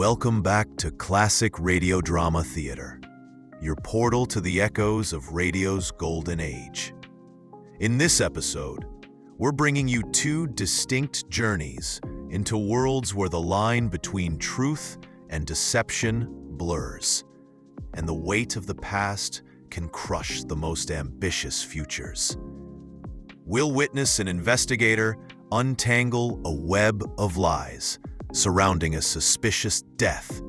Welcome back to Classic Radio Drama Theater, your portal to the echoes of radio's golden age. In this episode, we're bringing you two distinct journeys into worlds where the line between truth and deception blurs, and the weight of the past can crush the most ambitious futures. We'll witness an investigator untangle a web of lies surrounding a suspicious death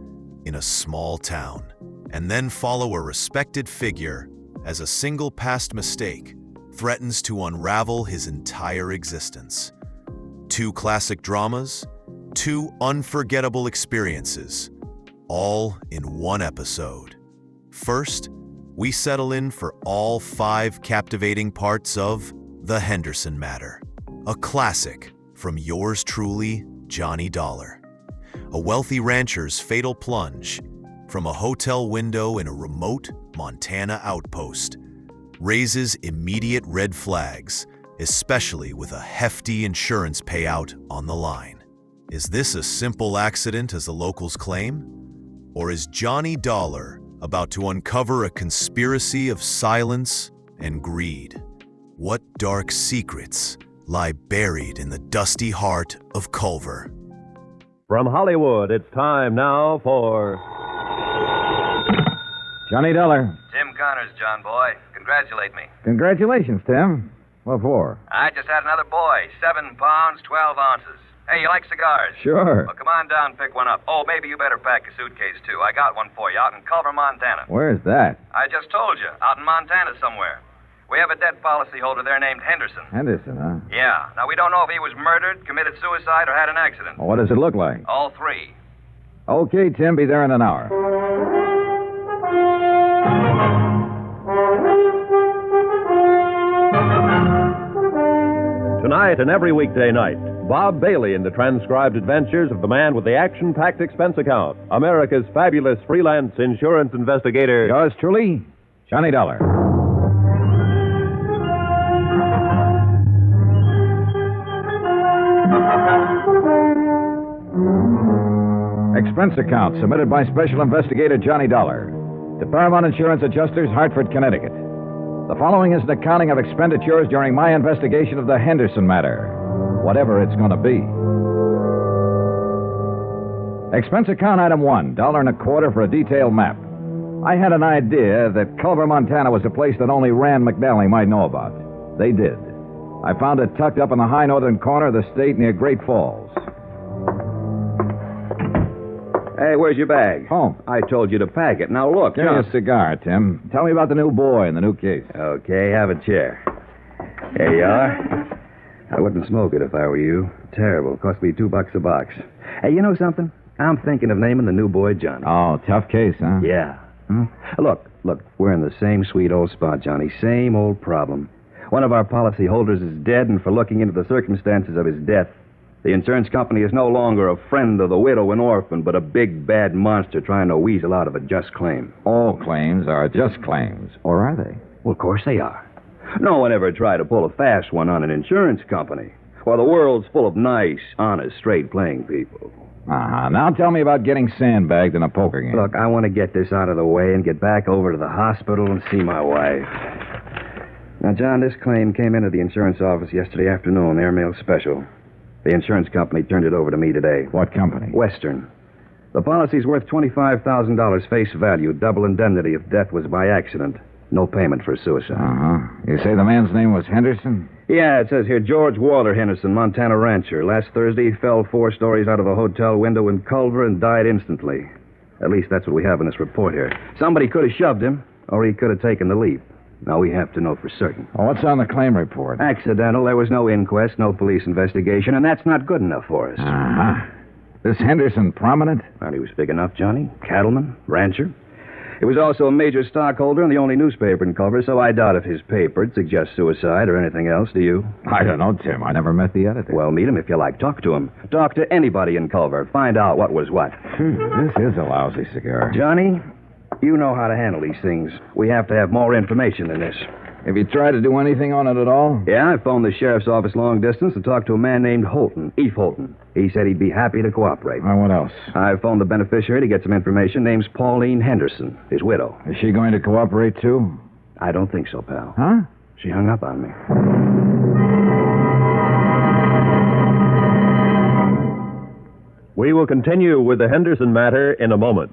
in a small town, and then follow a respected figure as a single past mistake threatens to unravel his entire existence. Two classic dramas, two unforgettable experiences, all in one episode. First, we settle in for all 5 captivating parts of The Henderson Matter, a classic from yours truly, Johnny Dollar. A wealthy rancher's fatal plunge from a hotel window in a remote Montana outpost raises immediate red flags, especially with a hefty insurance payout on the line. Is this a simple accident as the locals claim? Or is Johnny Dollar about to uncover a conspiracy of silence and greed? What dark secrets lie buried in the dusty heart of Culver? From Hollywood, it's time now for Johnny Dollar. Tim Connors, John boy. Congratulate me. Congratulations, Tim. What for? I just had another boy. 7 pounds, 12 ounces. Hey, you like cigars? Sure. Well, come on down and pick one up. Oh, maybe you better pack a suitcase, too. I got one for you out in Culver, Montana. Where's that? I just told you. Out in Montana somewhere. We have a debt policyholder there named Henderson. Henderson, huh? Yeah. Now, we don't know if he was murdered, committed suicide, or had an accident. Well, what does it look like? All 3. Okay, Tim, be there in an hour. Tonight and every weekday night, Bob Bailey in the transcribed adventures of the man with the action-packed expense account, America's fabulous freelance insurance investigator. Yours truly, Johnny Dollar. Expense account submitted by Special Investigator Johnny Dollar to Paramount Insurance Adjusters, Hartford, Connecticut. The following is an accounting of expenditures during my investigation of the Henderson matter, whatever it's going to be. Expense account item 1, $1.25 for a detailed map. I had an idea that Culver, Montana was a place that only Rand McNally might know about. They did. I found it tucked up in the high northern corner of the state near Great Falls. Hey, where's your bag? Home. I told you to pack it. Now, look. Give me a cigar, Tim. Tell me about the new boy and the new case. Okay, have a chair. Here you are. I wouldn't smoke it if I were you. Terrible. Cost me $2 a box. Hey, you know something? I'm thinking of naming the new boy Johnny. Oh, tough case, huh? Yeah. Look, we're in the same sweet old spot, Johnny. Same old problem. One of our policy holders is dead, and for looking into the circumstances of his death, the insurance company is no longer a friend of the widow and orphan, but a big, bad monster trying to weasel out of a just claim. All claims are just claims, or are they? Well, of course they are. No one ever tried to pull a fast one on an insurance company. Well, the world's full of nice, honest, straight-playing people. Uh-huh. Now tell me about getting sandbagged in a poker game. Look, I want to get this out of the way and get back over to the hospital and see my wife. Now, John, this claim came into the insurance office yesterday afternoon, airmail special. The insurance company turned it over to me today. What company? Western. The policy's worth $25,000 face value, double indemnity if death was by accident. No payment for suicide. Uh-huh. You say the man's name was Henderson? Yeah, it says here, George Walter Henderson, Montana rancher. Last Thursday, he fell 4 stories out of a hotel window in Culver and died instantly. At least that's what we have in this report here. Somebody could have shoved him, or he could have taken the leap. Now, we have to know for certain. Oh, what's on the claim report? Accidental. There was no inquest, no police investigation, and that's not good enough for us. Uh-huh. This Henderson prominent? Well, he was big enough, Johnny. Cattleman, rancher. He was also a major stockholder in the only newspaper in Culver, so I doubt if his paper'd suggest suicide or anything else, do you? I don't know, Tim. I never met the editor. Well, meet him if you like. Talk to him. Talk to anybody in Culver. Find out what was what. This is a lousy cigar. Johnny, you know how to handle these things. We have to have more information than this. Have you tried to do anything on it at all? Yeah, I phoned the sheriff's office long distance and talked to a man named Holton, Eve Holton. He said he'd be happy to cooperate. Well, what else? I phoned the beneficiary to get some information. Name's Pauline Henderson, his widow. Is she going to cooperate, too? I don't think so, pal. Huh? She hung up on me. We will continue with the Henderson matter in a moment.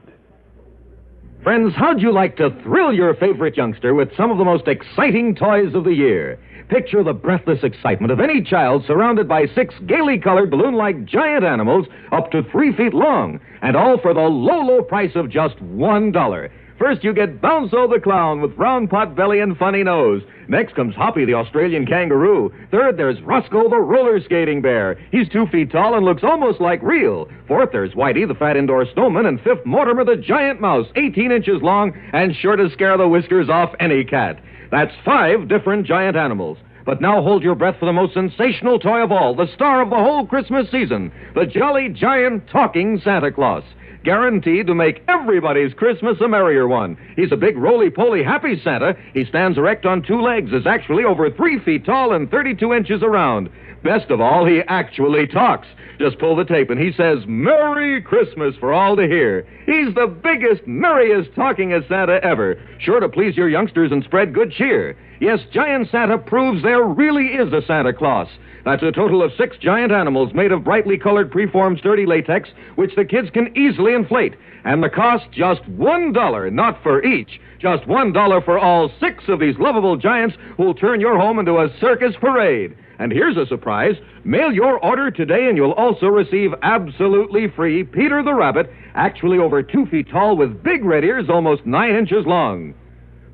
Friends, how'd you like to thrill your favorite youngster with some of the most exciting toys of the year? Picture the breathless excitement of any child surrounded by 6 gaily colored balloon-like giant animals up to 3 feet long, and all for the low, low price of just $1. First, you get Bounzo the clown with round pot belly and funny nose. Next comes Hoppy the Australian kangaroo. Third, there's Roscoe the roller skating bear. He's 2 feet tall and looks almost like real. Fourth, there's Whitey the fat indoor snowman. And fifth, Mortimer the giant mouse, 18 inches long and sure to scare the whiskers off any cat. That's 5 different giant animals. But now hold your breath for the most sensational toy of all, the star of the whole Christmas season, the jolly giant talking Santa Claus. Guaranteed to make everybody's Christmas a merrier one. He's a big, roly-poly, happy Santa. He stands erect on 2 legs, is actually over 3 feet tall and 32 inches around. Best of all, he actually talks. Just pull the tape and he says, "Merry Christmas" for all to hear. He's the biggest, merriest, talkingest Santa ever. Sure to please your youngsters and spread good cheer. Yes, Giant Santa proves there really is a Santa Claus. That's a total of 6 giant animals made of brightly colored preformed sturdy latex, which the kids can easily inflate. And the cost, just $1, not for each. Just $1 for all 6 of these lovable giants who'll turn your home into a circus parade. And here's a surprise. Mail your order today and you'll also receive absolutely free Peter the Rabbit, actually over 2 feet tall with big red ears almost 9 inches long.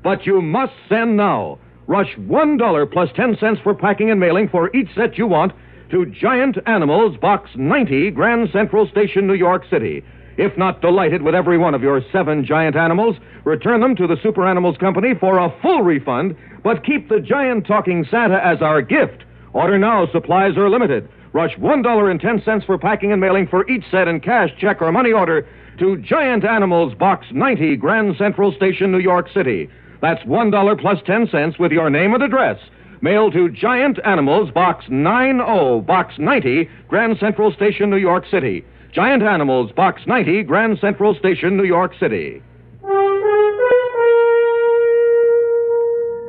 But you must send now. Rush $1 plus 10 cents for packing and mailing for each set you want to Giant Animals, Box 90, Grand Central Station, New York City. If not delighted with every one of your 7 giant animals, return them to the Super Animals Company for a full refund, but keep the giant talking Santa as our gift. Order now, supplies are limited. Rush $1.10 for packing and mailing for each set in cash, check, or money order to Giant Animals, Box 90, Grand Central Station, New York City. That's $1 plus 10 cents with your name and address. Mail to Giant Animals, Box 90, Box 90, Grand Central Station, New York City. Giant Animals, Box 90, Grand Central Station, New York City.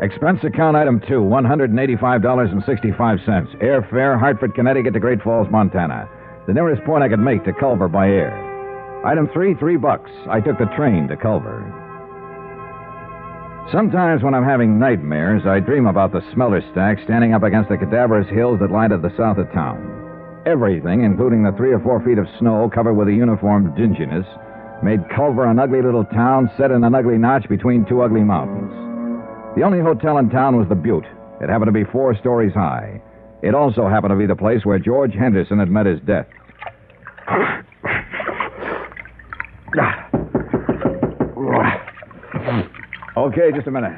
Expense account item 2, $185.65. Airfare, Hartford, Connecticut to Great Falls, Montana. The nearest point I could make to Culver by air. Item 3, $3. I took the train to Culver. Sometimes when I'm having nightmares, I dream about the smelter stack standing up against the cadaverous hills that lie to the south of town. Everything, including the 3 or 4 feet of snow covered with a uniform dinginess, made Culver an ugly little town set in an ugly notch between 2 ugly mountains. The only hotel in town was the Butte. It happened to be 4 stories high. It also happened to be the place where George Henderson had met his death. Okay, just a minute.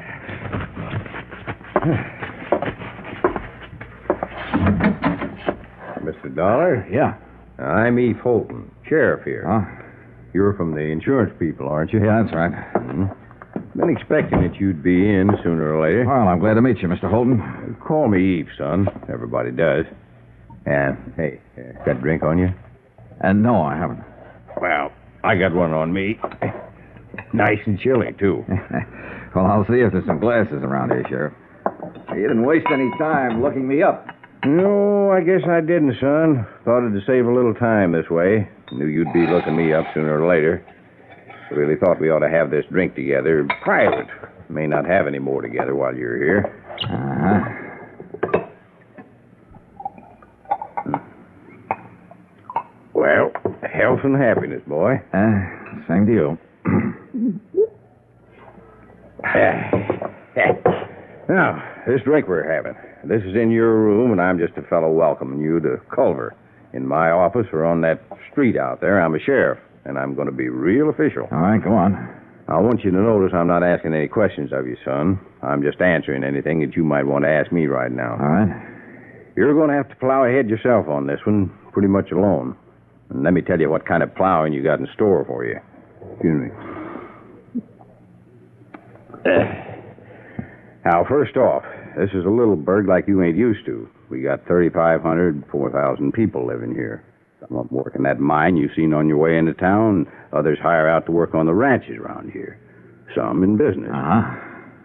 Mr. Dollar? Yeah. I'm Eve Holton, sheriff here. Huh? You're from the insurance people, aren't you? Yeah, that's right. Been expecting that you'd be in sooner or later. Well, I'm glad to meet you, Mr. Holton. Call me Eve, son. Everybody does. Hey, got a drink on you? And no, I haven't. Well, I got one on me. Nice and chilly, too. Well, I'll see if there's some glasses around here, Sheriff. You didn't waste any time looking me up. No, I guess I didn't, son. Thought it'd save a little time this way. Knew you'd be looking me up sooner or later. Really thought we ought to have this drink together. Private. May not have any more together while you're here. Uh-huh. Well, health and happiness, boy. Same to you. Now, this drink we're having. This is in your room, and I'm just a fellow welcoming you to Culver. In my office or on that street out there, I'm a sheriff, and I'm going to be real official. All right, go on. I want you to notice I'm not asking any questions of you, son. I'm just answering anything that you might want to ask me right now. All right. You're going to have to plow ahead yourself on this one, pretty much alone. And let me tell you what kind of plowing you got in store for you. Excuse me. Now, first off, this is a little burg like you ain't used to. We got 3,500, 4,000 people living here. Some of them work in that mine you've seen on your way into town. Others hire out to work on the ranches around here. Some in business. Uh-huh.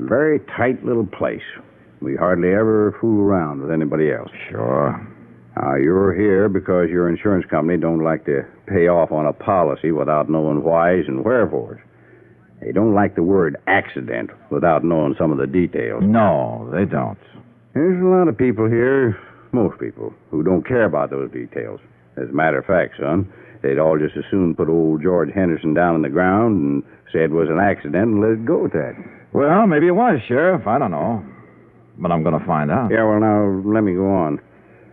Very tight little place. We hardly ever fool around with anybody else. Sure. Now, you're here because your insurance company don't like to pay off on a policy without knowing whys and wherefores. They don't like the word accident without knowing some of the details. No, they don't. There's a lot of people here, most people, who don't care about those details. As a matter of fact, son, they'd all just as soon put old George Henderson down on the ground and say it was an accident and let it go at that. Well, maybe it was, Sheriff. I don't know. But I'm going to find out. Yeah, well, now, let me go on.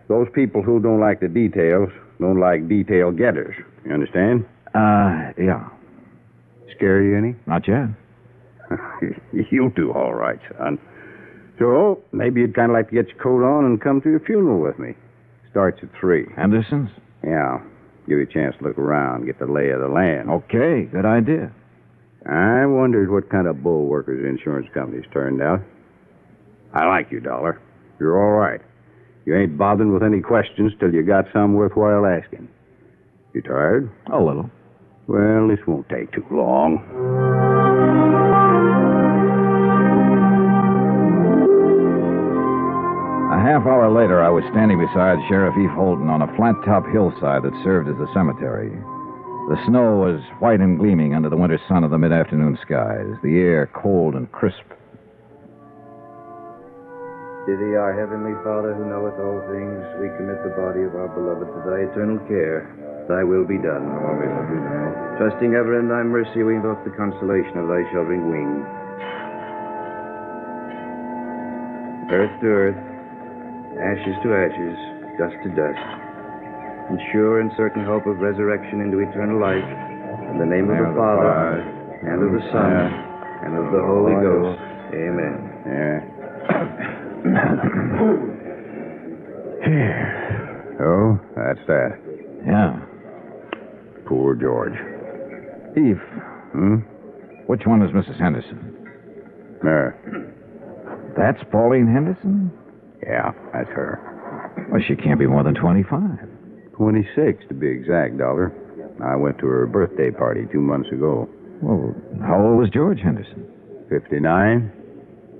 Those people who don't like the details don't like detail getters. You understand? Yeah. Scare you any? Not yet. You'll do all right, son. So, maybe you'd kind of like to get your coat on and come to your funeral with me. Starts at 3. Henderson's? Yeah. Give you a chance to look around, get the lay of the land. Okay, good idea. I wondered what kind of bull workers insurance companies turned out. I like you, Dollar. You're all right. You ain't bothering with any questions till you got some worthwhile asking. You tired? A little. Well, this won't take too long. A half hour later, I was standing beside Sheriff Eve Holden on a flat-top hillside that served as a cemetery. The snow was white and gleaming under the winter sun of the mid-afternoon skies, the air cold and crisp. To thee, our heavenly Father, who knoweth all things, we commit the body of our beloved to thy eternal care. Thy will be done. Amen. Trusting ever in thy mercy, we invoke the consolation of thy sheltering wing. Earth to earth, ashes to ashes, dust to dust. In sure and certain hope of resurrection into eternal life, in the name of the Father, and of the Son, and of the Holy Ghost. Amen. Oh, that's that. Yeah. Poor George. Eve. Which one is Mrs. Henderson? There. That's Pauline Henderson? Yeah, that's her. Well, she can't be more than 25. 26, to be exact, Dollar. I went to her birthday party 2 months ago. Well, how old was George Henderson? 59.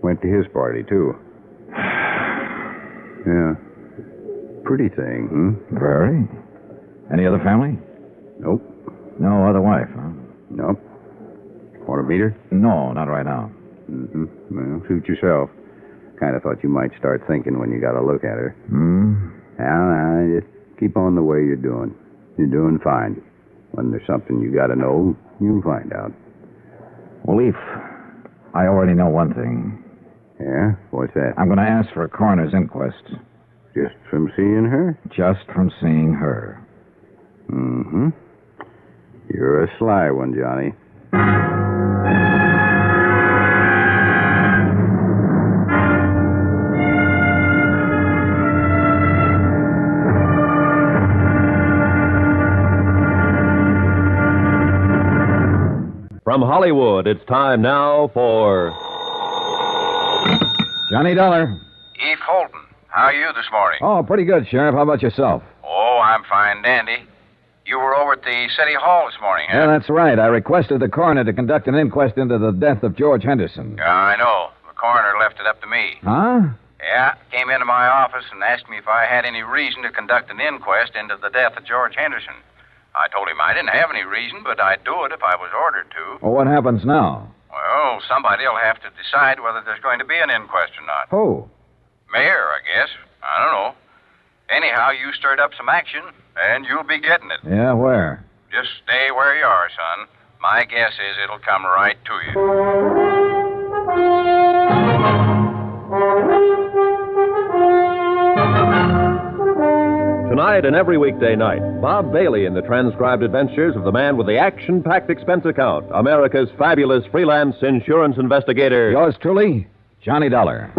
Went to his party, too. Yeah. Pretty thing, Very. Any other family? Nope. No other wife, huh? Nope. Want to meet her? No, not right now. Well, suit yourself. Kind of thought you might start thinking when you got a look at her. Now, just keep on the way you're doing. You're doing fine. When there's something you got to know, you'll find out. Well, Leaf, I already know one thing. Yeah? What's that? I'm going to ask for a coroner's inquest. Just from seeing her? Just from seeing her. You're a sly one, Johnny. From Hollywood, it's time now for Johnny Dollar. Eve Holden, how are you this morning? Oh, pretty good, Sheriff. How about yourself? Oh, I'm fine, dandy. You were over at the City Hall this morning, huh? Yeah, that's right. I requested the coroner to conduct an inquest into the death of George Henderson. Yeah, I know. The coroner left it up to me. Huh? Yeah, came into my office and asked me if I had any reason to conduct an inquest into the death of George Henderson. I told him I didn't have any reason, but I'd do it if I was ordered to. Well, what happens now? Well, somebody will have to decide whether there's going to be an inquest or not. Who? Mayor, I guess. I don't know. Anyhow, you stirred up some action, and you'll be getting it. Yeah, where? Just stay where you are, son. My guess is it'll come right to you. Tonight and every weekday night, Bob Bailey in the transcribed adventures of the man with the action-packed expense account, America's fabulous freelance insurance investigator. Yours truly, Johnny Dollar.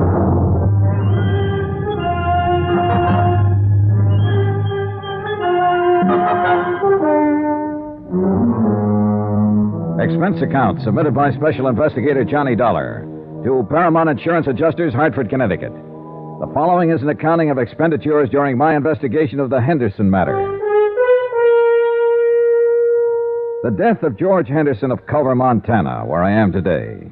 Expense account submitted by Special Investigator Johnny Dollar. To Paramount Insurance Adjusters, Hartford, Connecticut. The following is an accounting of expenditures during my investigation of the Henderson matter. The death of George Henderson of Culver, Montana, where I am today.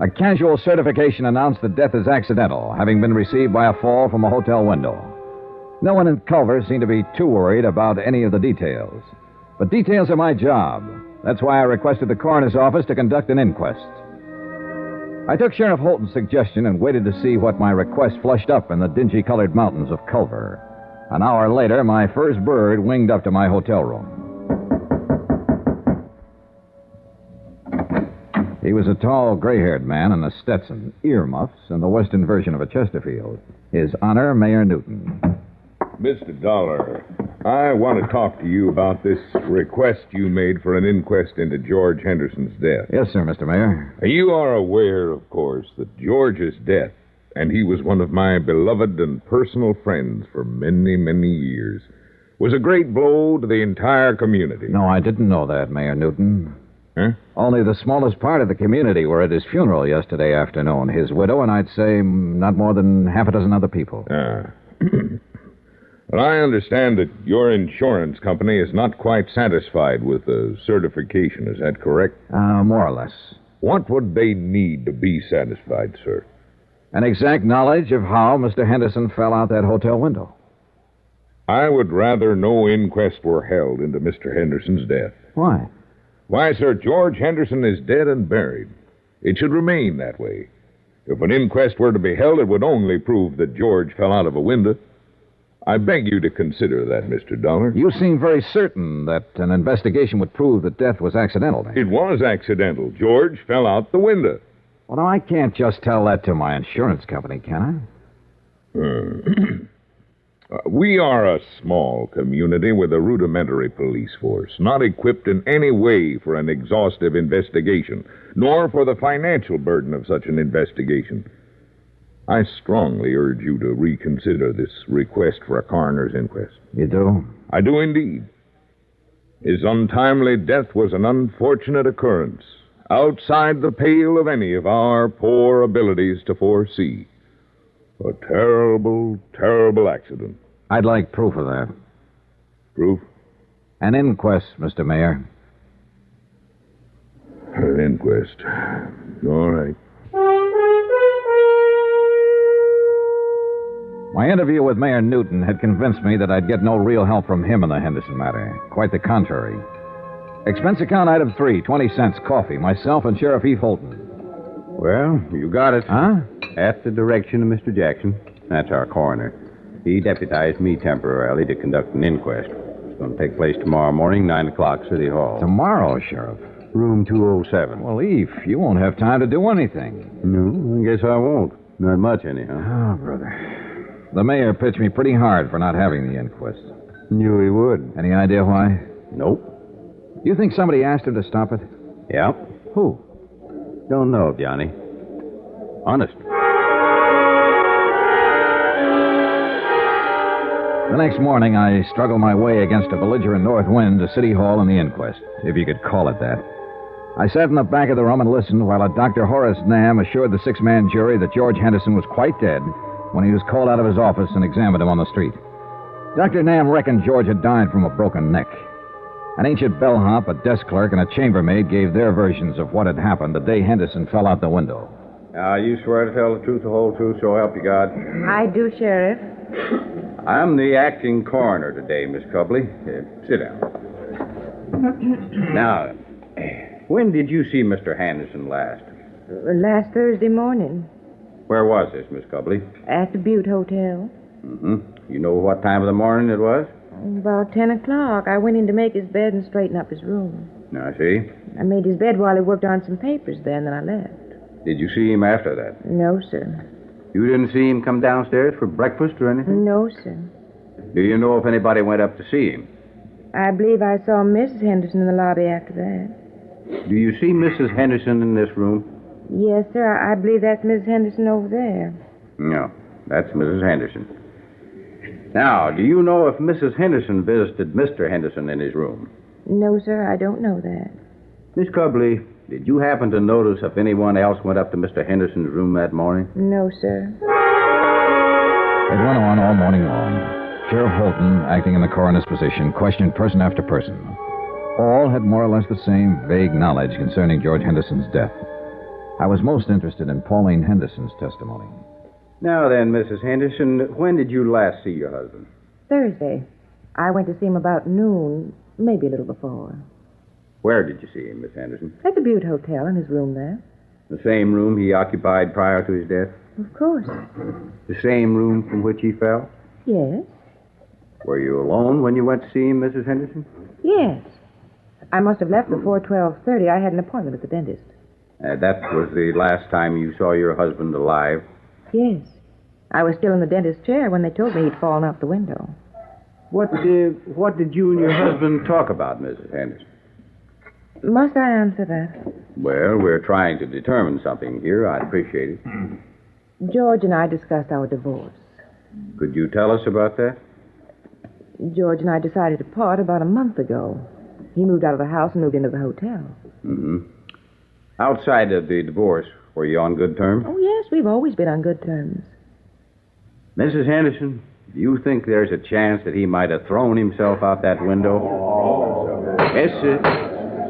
A casual certification announced the death is accidental, having been received by a fall from a hotel window. No one in Culver seemed to be too worried about any of the details. But details are my job. That's why I requested the coroner's office to conduct an inquest. I took Sheriff Holton's suggestion and waited to see what my request flushed up in the dingy-colored mountains of Culver. An hour later, my first bird winged up to my hotel room. He was a tall, gray-haired man in a Stetson, earmuffs, and the western version of a Chesterfield. His Honor, Mayor Newton. Mr. Dollar, I want to talk to you about this request you made for an inquest into George Henderson's death. Yes, sir, Mr. Mayor. You are aware, of course, that George's death, and he was one of my beloved and personal friends for many, many years, was a great blow to the entire community. No, I didn't know that, Mayor Newton. Huh? Only the smallest part of the community were at his funeral yesterday afternoon. His widow and I'd say not more than half a dozen other people. But I understand that your insurance company is not quite satisfied with the certification. Is that correct? More or less. What would they need to be satisfied, sir? An exact knowledge of how Mr. Henderson fell out that hotel window. I would rather no inquest were held into Mr. Henderson's death. Why? Why, sir, George Henderson is dead and buried. It should remain that way. If an inquest were to be held, it would only prove that George fell out of a window. I beg you to consider that, Mr. Dollar. You seem very certain that an investigation would prove that death was accidental. It was accidental. George fell out the window. Well, now, I can't just tell that to my insurance company, can I? We are a small community with a rudimentary police force, not equipped in any way for an exhaustive investigation, nor for the financial burden of such an investigation. I strongly urge you to reconsider this request for a coroner's inquest. You do? I do indeed. His untimely death was an unfortunate occurrence, outside the pale of any of our poor abilities to foresee. A terrible, terrible accident. I'd like proof of that. Proof? An inquest, Mr. Mayor. An inquest. All right. My interview with Mayor Newton had convinced me that I'd get no real help from him in the Henderson matter. Quite the contrary. Expense account item 3, 20 cents, coffee. Myself and Sheriff E. Holton. Well, you got it. Huh? At the direction of Mr. Jackson. That's our coroner. He deputized me temporarily to conduct an inquest. It's going to take place tomorrow morning, 9 o'clock, City Hall. Tomorrow, Sheriff? Room 207. Well, Eve, you won't have time to do anything. No, I guess I won't. Not much, anyhow. Oh, brother. The mayor pitched me pretty hard for not having the inquest. Knew he would. Any idea why? Nope. You think somebody asked him to stop it? Yeah. Who? Don't know, Johnny. Honest. The next morning, I struggled my way against a belligerent north wind to City Hall and the inquest, if you could call it that. I sat in the back of the room and listened while a Dr. Horace Nam assured the six-man jury that George Henderson was quite dead when he was called out of his office and examined him on the street. Dr. Nam reckoned George had died from a broken neck. An ancient bellhop, a desk clerk, and a chambermaid gave their versions of what had happened the day Henderson fell out the window. Now, you swear to tell the truth, the whole truth, so help you God? I do, Sheriff. I'm the acting coroner today, Miss Cubley. Sit down. Now, when did you see Mr. Henderson last? Last Thursday morning. Where was this, Miss Cubley? At the Butte Hotel. Mm-hmm. You know what time of the morning it was? About 10 o'clock. I went in to make his bed and straighten up his room. I see. I made his bed while he worked on some papers there, and then I left. Did you see him after that? No, sir. You didn't see him come downstairs for breakfast or anything? No, sir. Do you know if anybody went up to see him? I believe I saw Mrs. Henderson in the lobby after that. Do you see Mrs. Henderson in this room? Yes, sir. I believe that's Mrs. Henderson over there. No, that's Mrs. Henderson. Now, do you know if Mrs. Henderson visited Mr. Henderson in his room? No, sir. I don't know that. Miss Cubley, did you happen to notice if anyone else went up to Mr. Henderson's room that morning? No, sir. It went on all morning long. Sheriff Holton, acting in the coroner's position, questioned person after person. All had more or less the same vague knowledge concerning George Henderson's death. I was most interested in Pauline Henderson's testimony. Now then, Mrs. Henderson, when did you last see your husband? Thursday. I went to see him about noon, maybe a little before. Where did you see him, Miss Henderson? At the Butte Hotel, in his room there. The same room he occupied prior to his death? Of course. The same room from which he fell? Yes. Were you alone when you went to see him, Mrs. Henderson? Yes. I must have left before 12:30. I had an appointment at the dentist. That was the last time you saw your husband alive? Yes. I was still in the dentist's chair when they told me he'd fallen out the window. What did you and your husband talk about, Mrs. Henderson? Must I answer that? Well, we're trying to determine something here. I'd appreciate it. George and I discussed our divorce. Could you tell us about that? George and I decided to part about a month ago. He moved out of the house and moved into the hotel. Mm-hmm. Outside of the divorce, were you on good terms? Oh, yes, we've always been on good terms. Mrs. Henderson, do you think there's a chance that he might have thrown himself out that window?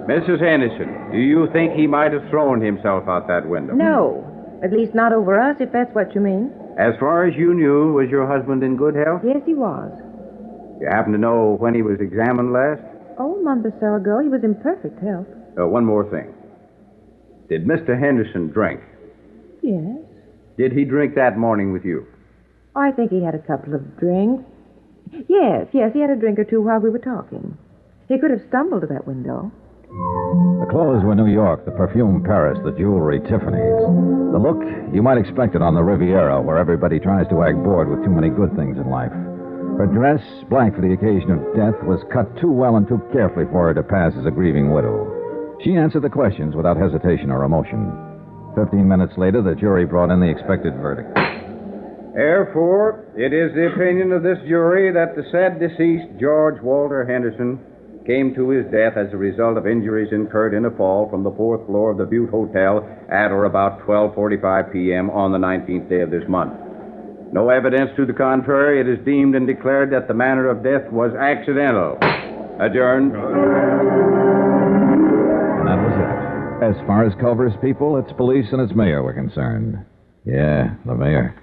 Mrs. Henderson, do you think he might have thrown himself out that window? No. At least not over us, if that's what you mean. As far as you knew, was your husband in good health? Yes, he was. You happen to know when he was examined last? Oh, a month or so ago, he was in perfect health. One more thing. Did Mr. Henderson drink? Yes. Did he drink that morning with you? I think he had a couple of drinks. Yes, he had a drink or two while we were talking. He could have stumbled to that window. The clothes were New York, the perfume Paris, the jewelry Tiffany's. The look, you might expect it on the Riviera, where everybody tries to act bored with too many good things in life. Her dress, black for the occasion of death, was cut too well and too carefully for her to pass as a grieving widow. She answered the questions without hesitation or emotion. 15 minutes later, the jury brought in the expected verdict. Therefore, it is the opinion of this jury that the said deceased, George Walter Henderson, came to his death as a result of injuries incurred in a fall from the 4th floor of the Butte Hotel at or about 12:45 p.m. on the 19th day of this month. No evidence to the contrary, it is deemed and declared that the manner of death was accidental. Adjourned. And that was it. As far as Culver's people, its police and its mayor were concerned. Yeah, the mayor.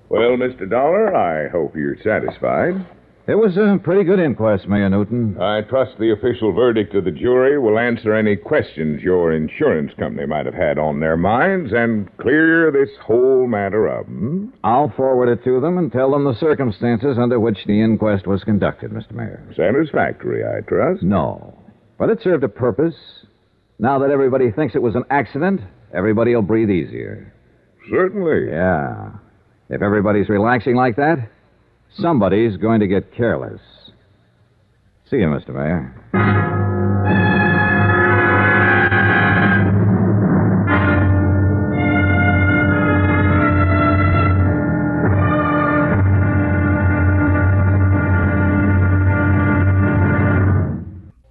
Well, Mr. Dollar, I hope you're satisfied. It was a pretty good inquest, Mayor Newton. I trust the official verdict of the jury will answer any questions your insurance company might have had on their minds and clear this whole matter up. I'll forward it to them and tell them the circumstances under which the inquest was conducted, Mr. Mayor. Satisfactory, I trust. No, but it served a purpose. Now that everybody thinks it was an accident, everybody will breathe easier. Certainly. Yeah. If everybody's relaxing like that, somebody's going to get careless. See you, Mr. Mayor.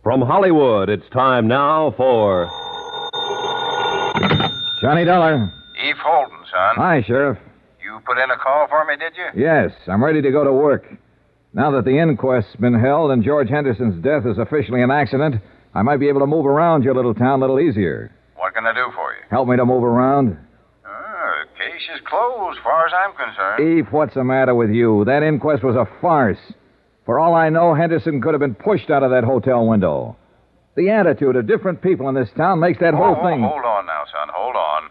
From Hollywood, it's time now for Johnny Dollar. Eve Holden, son. Hi, Sheriff. You put in a call for me, did you? Yes, I'm ready to go to work. Now that the inquest's been held and George Henderson's death is officially an accident, I might be able to move around your little town a little easier. What can I do for you? Help me to move around? The case is closed, as far as I'm concerned. Eve, what's the matter with you? That inquest was a farce. For all I know, Henderson could have been pushed out of that hotel window. The attitude of different people in this town makes that whole thing... Hold on now, son, hold on.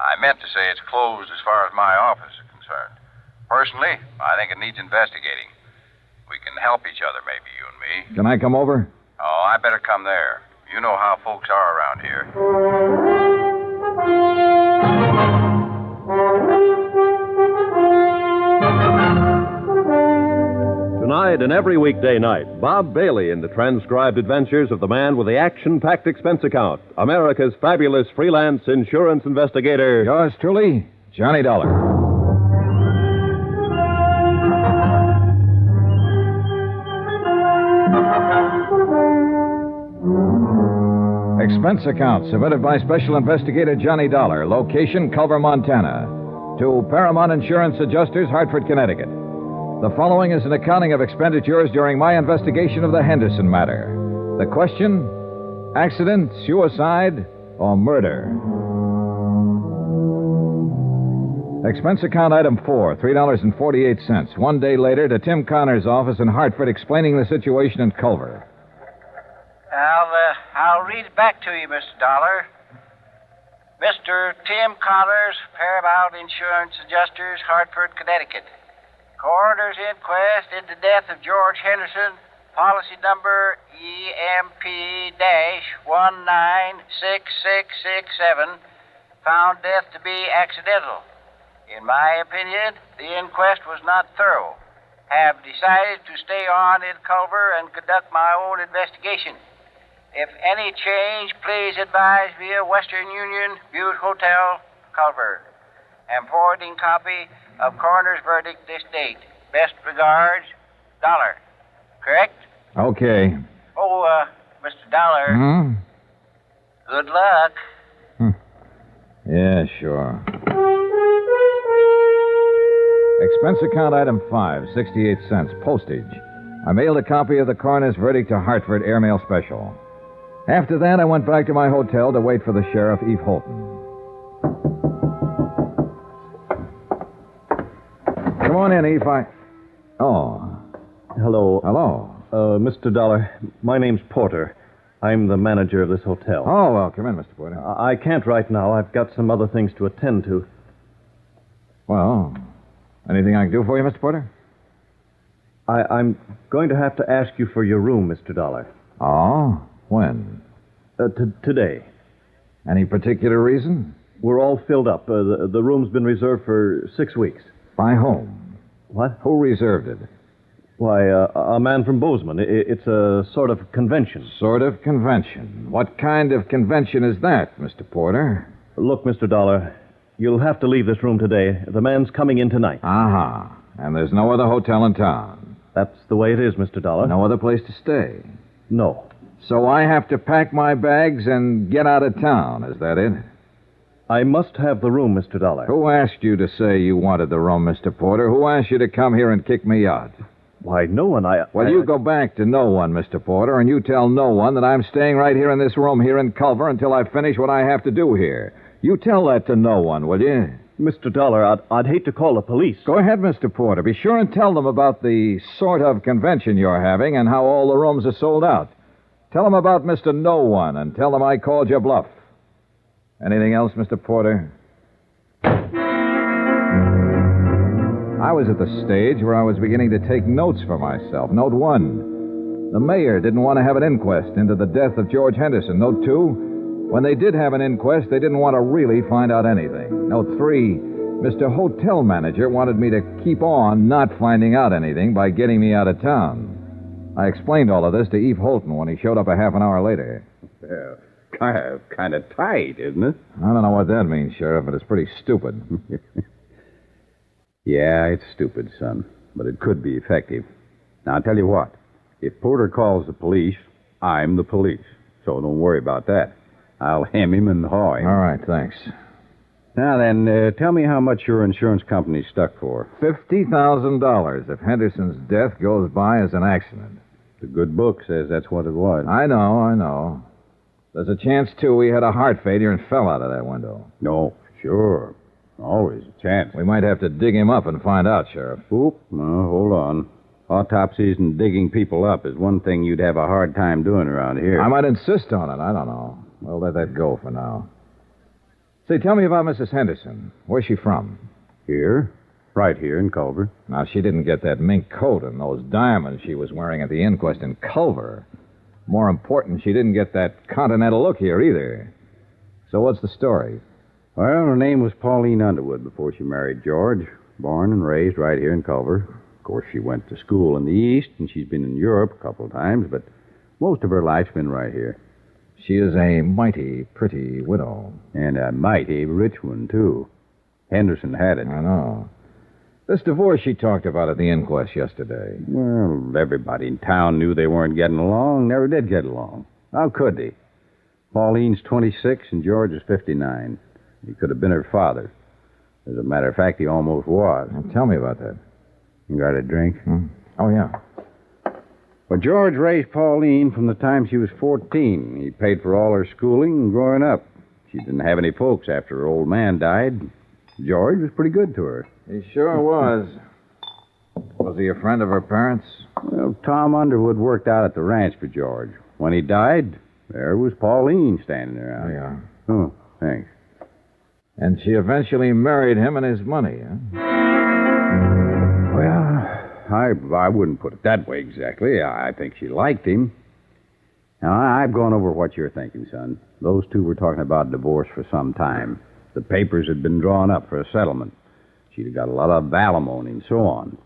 I meant to say it's closed as far as my office is concerned. Personally, I think it needs investigating. We can help each other, maybe, you and me. Can I come over? Oh, I better come there. You know how folks are around here. Tonight and every weekday night, Bob Bailey in the transcribed adventures of the man with the action-packed expense account, America's fabulous freelance insurance investigator. Yours truly, Johnny Dollar. Expense account submitted by Special Investigator Johnny Dollar, location Culver, Montana, to Paramount Insurance Adjusters, Hartford, Connecticut. The following is an accounting of expenditures during my investigation of the Henderson matter. The question: accident, suicide, or murder? Expense account item 4, $3.48. 1 day later to Tim Connor's office in Hartford explaining the situation in Culver. I'll read it back to you, Mr. Dollar. Mr. Tim Connors, Paramount Insurance Adjusters, Hartford, Connecticut. Coroner's inquest into the death of George Henderson, policy number EMP-196667, found death to be accidental. In my opinion, the inquest was not thorough. Have decided to stay on in Culver and conduct my own investigation. If any change, please advise via Western Union, Butte Hotel, Culver. Am forwarding copy of coroner's verdict this date. Best regards, Dollar. Correct? Okay. Oh, Mr. Dollar. Hmm? Good luck. Yeah, sure. Expense account item 5, 68 cents, postage. I mailed a copy of the coroner's verdict to Hartford, airmail special. After that, I went back to my hotel to wait for the sheriff, Eve Holton. Come on in, Eve. Oh. Hello. Hello. Mr. Dollar, my name's Porter. I'm the manager of this hotel. Oh, well, come in, Mr. Porter. I can't right now. I've got some other things to attend to. Well, anything I can do for you, Mr. Porter? I'm going to have to ask you for your room, Mr. Dollar. Oh? When? Today. Any particular reason? We're all filled up. The room's been reserved for 6 weeks. By whom? What? Who reserved it? Why, a man from Bozeman. It's a sort of convention. Sort of convention. What kind of convention is that, Mr. Porter? Look, Mr. Dollar, you'll have to leave this room today. The man's coming in tonight. Uh-huh. And there's no other hotel in town? That's the way it is, Mr. Dollar. No other place to stay? No. So I have to pack my bags and get out of town, is that it? I must have the room, Mr. Dollar. Who asked you to say you wanted the room, Mr. Porter? Who asked you to come here and kick me out? Why, no one. Well, you go back to no one, Mr. Porter, and you tell no one that I'm staying right here in this room here in Culver until I finish what I have to do here. You tell that to no one, will you? Mr. Dollar, I'd hate to call the police. Go ahead, Mr. Porter. Be sure and tell them about the sort of convention you're having and how all the rooms are sold out. Tell them about Mr. No One, and tell them I called your bluff. Anything else, Mr. Porter? I was at the stage where I was beginning to take notes for myself. Note 1, the mayor didn't want to have an inquest into the death of George Henderson. Note 2, when they did have an inquest, they didn't want to really find out anything. Note 3, Mr. Hotel Manager wanted me to keep on not finding out anything by getting me out of town. I explained all of this to Eve Holton when he showed up a half an hour later. Kind of tight, isn't it? I don't know what that means, Sheriff, but it's pretty stupid. Yeah, it's stupid, son, but it could be effective. Now, I'll tell you what. If Porter calls the police, I'm the police. So don't worry about that. I'll hem him and haw him. All right, thanks. Now then, tell me how much your insurance company's stuck for. $50,000 if Henderson's death goes by as an accident. The good book says that's what it was. I know. There's a chance, too, he had a heart failure and fell out of that window. No, sure. Always a chance. We might have to dig him up and find out, Sheriff. Oop, no, hold on. Autopsies and digging people up is one thing you'd have a hard time doing around here. I might insist on it. I don't know. We'll let that go for now. Say, tell me about Mrs. Henderson. Where's she from? Here. Right here in Culver. Now, she didn't get that mink coat and those diamonds she was wearing at the inquest in Culver. More important, she didn't get that continental look here either. So what's the story? Well, her name was Pauline Underwood before she married George. Born and raised right here in Culver. Of course, she went to school in the East, and she's been in Europe a couple of times, but most of her life's been right here. She is a mighty pretty widow. And a mighty rich one, too. Henderson had it. I know. This divorce she talked about at the inquest yesterday. Well, everybody in town knew they weren't getting along, never did get along. How could they? Pauline's 26 and George is 59. He could have been her father. As a matter of fact, he almost was. Now, tell me about that. You got a drink? Oh, yeah. Well, George raised Pauline from the time she was 14. He paid for all her schooling and growing up. She didn't have any folks after her old man died. George was pretty good to her. He sure was. Was he a friend of her parents? Well, Tom Underwood worked out at the ranch for George. When he died, there was Pauline standing around. Oh, yeah. Oh, thanks. And she eventually married him and his money, huh? Well, I wouldn't put it that way exactly. I think she liked him. Now, I've gone over what you're thinking, son. Those two were talking about divorce for some time. The papers had been drawn up for a settlement. She'd have got a lot of alimony and so on.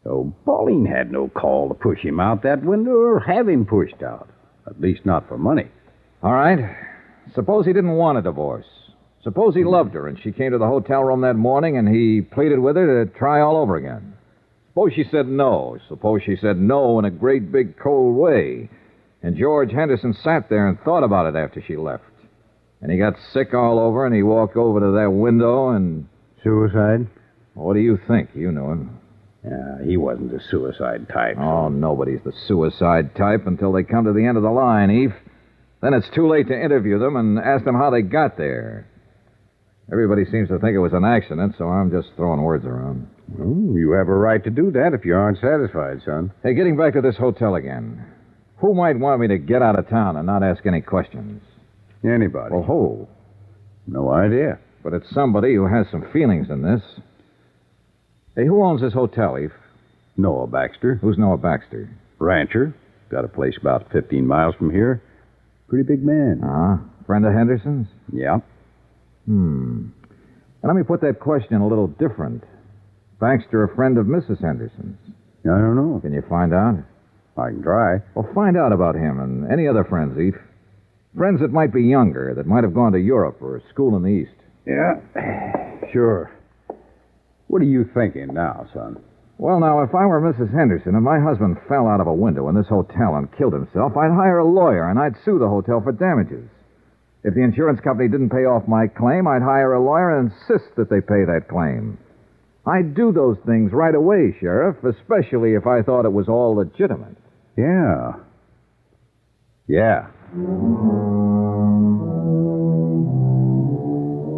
So Pauline had no call to push him out that window or have him pushed out. At least not for money. All right. Suppose he didn't want a divorce. Suppose he loved her and she came to the hotel room that morning and he pleaded with her to try all over again. Suppose she said no. Suppose she said no in a great big cold way. And George Henderson sat there and thought about it after she left. And he got sick all over and he walked over to that window and... Suicide? What do you think? You knew him. Yeah, he wasn't the suicide type. Oh, nobody's the suicide type until they come to the end of the line, Eve. Then it's too late to interview them and ask them how they got there. Everybody seems to think it was an accident, so I'm just throwing words around. Well, you have a right to do that if you aren't satisfied, son. Hey, getting back to this hotel again. Who might want me to get out of town and not ask any questions? Anybody. Well, who? No idea. But it's somebody who has some feelings in this. Hey, who owns this hotel, Eve? Noah Baxter. Who's Noah Baxter? Rancher. Got a place about 15 miles from here. Pretty big man. Friend of Henderson's? Yeah. And let me put that question a little different. Baxter a friend of Mrs. Henderson's? I don't know. Can you find out? I can try. Well, find out about him and any other friends, Eve. Friends that might be younger, that might have gone to Europe or school in the East. Yeah, sure. What are you thinking now, son? Well, now, if I were Mrs. Henderson and my husband fell out of a window in this hotel and killed himself, I'd hire a lawyer and I'd sue the hotel for damages. If the insurance company didn't pay off my claim, I'd hire a lawyer and insist that they pay that claim. I'd do those things right away, Sheriff, especially if I thought it was all legitimate. Yeah. Yeah.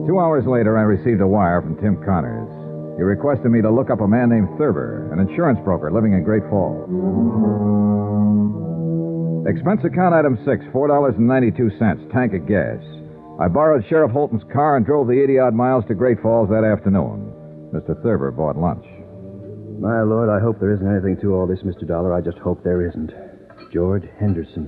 2 hours later, I received a wire from Tim Connors. He requested me to look up a man named Thurber, an insurance broker living in Great Falls. Expense account item 6, $4.92, tank of gas. I borrowed Sheriff Holton's car and drove the 80-odd miles to Great Falls that afternoon. Mr. Thurber bought lunch. My lord, I hope there isn't anything to all this, Mr. Dollar. I just hope there isn't. George Henderson.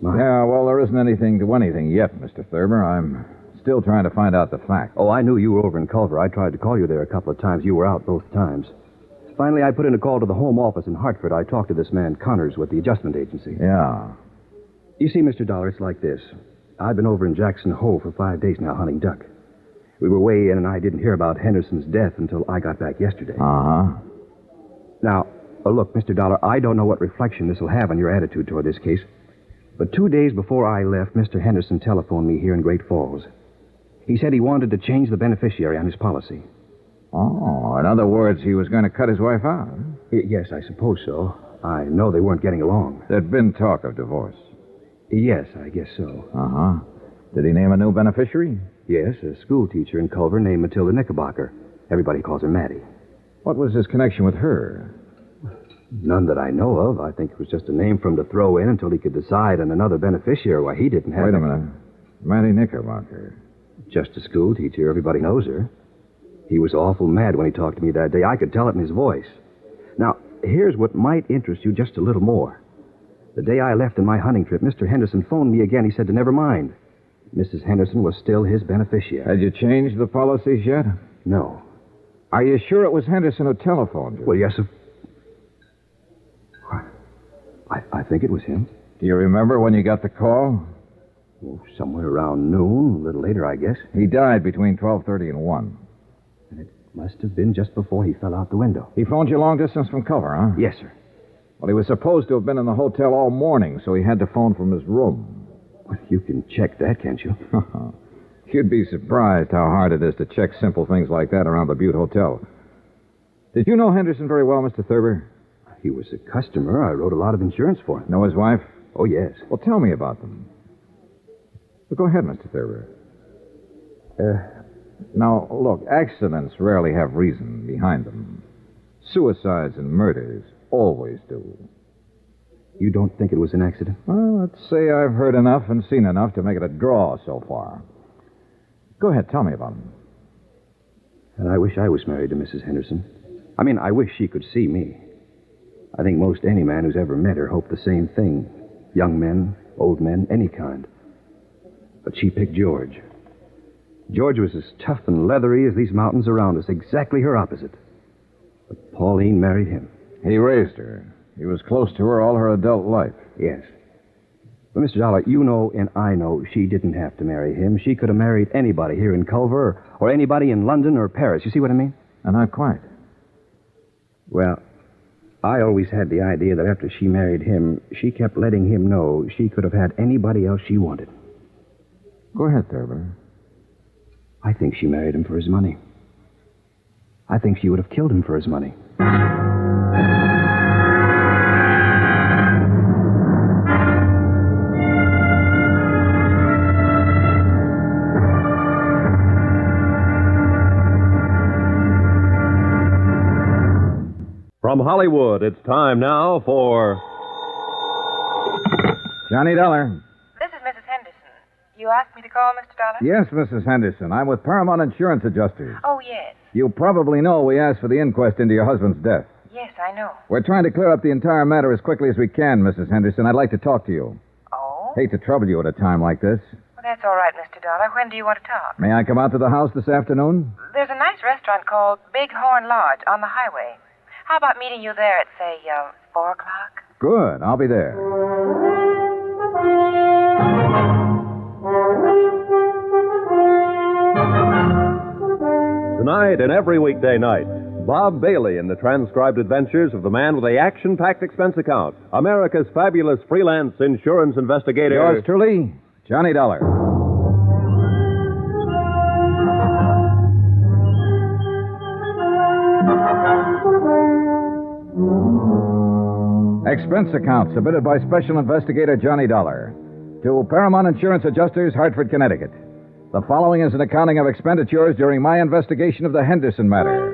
Yeah, well, there isn't anything to anything yet, Mr. Thurber. I'm still trying to find out the facts. Oh, I knew you were over in Culver. I tried to call you there a couple of times. You were out both times. Finally, I put in a call to the home office in Hartford. I talked to this man, Connors, with the adjustment agency. Yeah. You see, Mr. Dollar, it's like this. I've been over in Jackson Hole for 5 days now hunting duck. We were way in, and I didn't hear about Henderson's death until I got back yesterday. Uh-huh. Now, look, Mr. Dollar, I don't know what reflection this will have on your attitude toward this case, but 2 days before I left, Mr. Henderson telephoned me here in Great Falls. He said he wanted to change the beneficiary on his policy. Oh, in other words, he was going to cut his wife out. Huh? Yes, I suppose so. I know they weren't getting along. There'd been talk of divorce. Yes, I guess so. Uh-huh. Did he name a new beneficiary? Yes, a school teacher in Culver named Matilda Knickerbocker. Everybody calls her Maddie. What was his connection with her? None that I know of. I think it was just a name for him to throw in until he could decide on another beneficiary. Why, he didn't have... Wait a minute. Maddie Knickerbocker. Just a school teacher. Everybody knows her. He was awful mad when he talked to me that day. I could tell it in his voice. Now, here's what might interest you just a little more. The day I left on my hunting trip, Mr. Henderson phoned me again. He said to never mind. Mrs. Henderson was still his beneficiary. Had you changed the policies yet? No. Are you sure it was Henderson who telephoned you? Well, yes, I think it was him. Do you remember when you got the call? Oh, somewhere around noon, a little later, I guess. He died between 12:30 and 1. And it must have been just before he fell out the window. He phoned you long distance from Culver, huh? Yes, sir. Well, he was supposed to have been in the hotel all morning, so he had to phone from his room. Well, you can check that, can't you? You'd be surprised how hard it is to check simple things like that around the Butte Hotel. Did you know Henderson very well, Mr. Thurber? He was a customer. I wrote a lot of insurance for him. Know his wife? Oh, yes. Well, tell me about them. Well, go ahead, Mr. Thurber. Now, look, accidents rarely have reason behind them. Suicides and murders always do. You don't think it was an accident? Well, let's say I've heard enough and seen enough to make it a draw so far. Go ahead, tell me about them. And I wish I was married to Mrs. Henderson. I mean, I wish she could see me. I think most any man who's ever met her hoped the same thing. Young men, old men, any kind. But she picked George. George was as tough and leathery as these mountains around us, exactly her opposite. But Pauline married him. He raised her. He was close to her all her adult life. Yes. But, Mr. Dollar, you know and I know she didn't have to marry him. She could have married anybody here in Culver or anybody in London or Paris. You see what I mean? Not quite. Well, I always had the idea that after she married him, she kept letting him know she could have had anybody else she wanted. Go ahead, Thurber. I think she married him for his money. I think she would have killed him for his money. From Hollywood, it's time now for... Johnny Dollar. This is Mrs. Henderson. You asked me to call, Mr. Dollar? Yes, Mrs. Henderson. I'm with Paramount Insurance Adjusters. Oh, yes. You probably know we asked for the inquest into your husband's death. Yes, I know. We're trying to clear up the entire matter as quickly as we can, Mrs. Henderson. I'd like to talk to you. Oh? Hate to trouble you at a time like this. Well, that's all right, Mr. Dollar. When do you want to talk? May I come out to the house this afternoon? There's a nice restaurant called Big Horn Lodge on the highway. How about meeting you there at, say, 4 o'clock? Good. I'll be there. Tonight and every weekday night, Bob Bailey in the transcribed adventures of the man with the action-packed expense account, America's fabulous freelance insurance investigator. Yours truly, Johnny Dollar. Expense account submitted by Special Investigator Johnny Dollar to Paramount Insurance Adjusters, Hartford, Connecticut. The following is an accounting of expenditures during my investigation of the Henderson matter.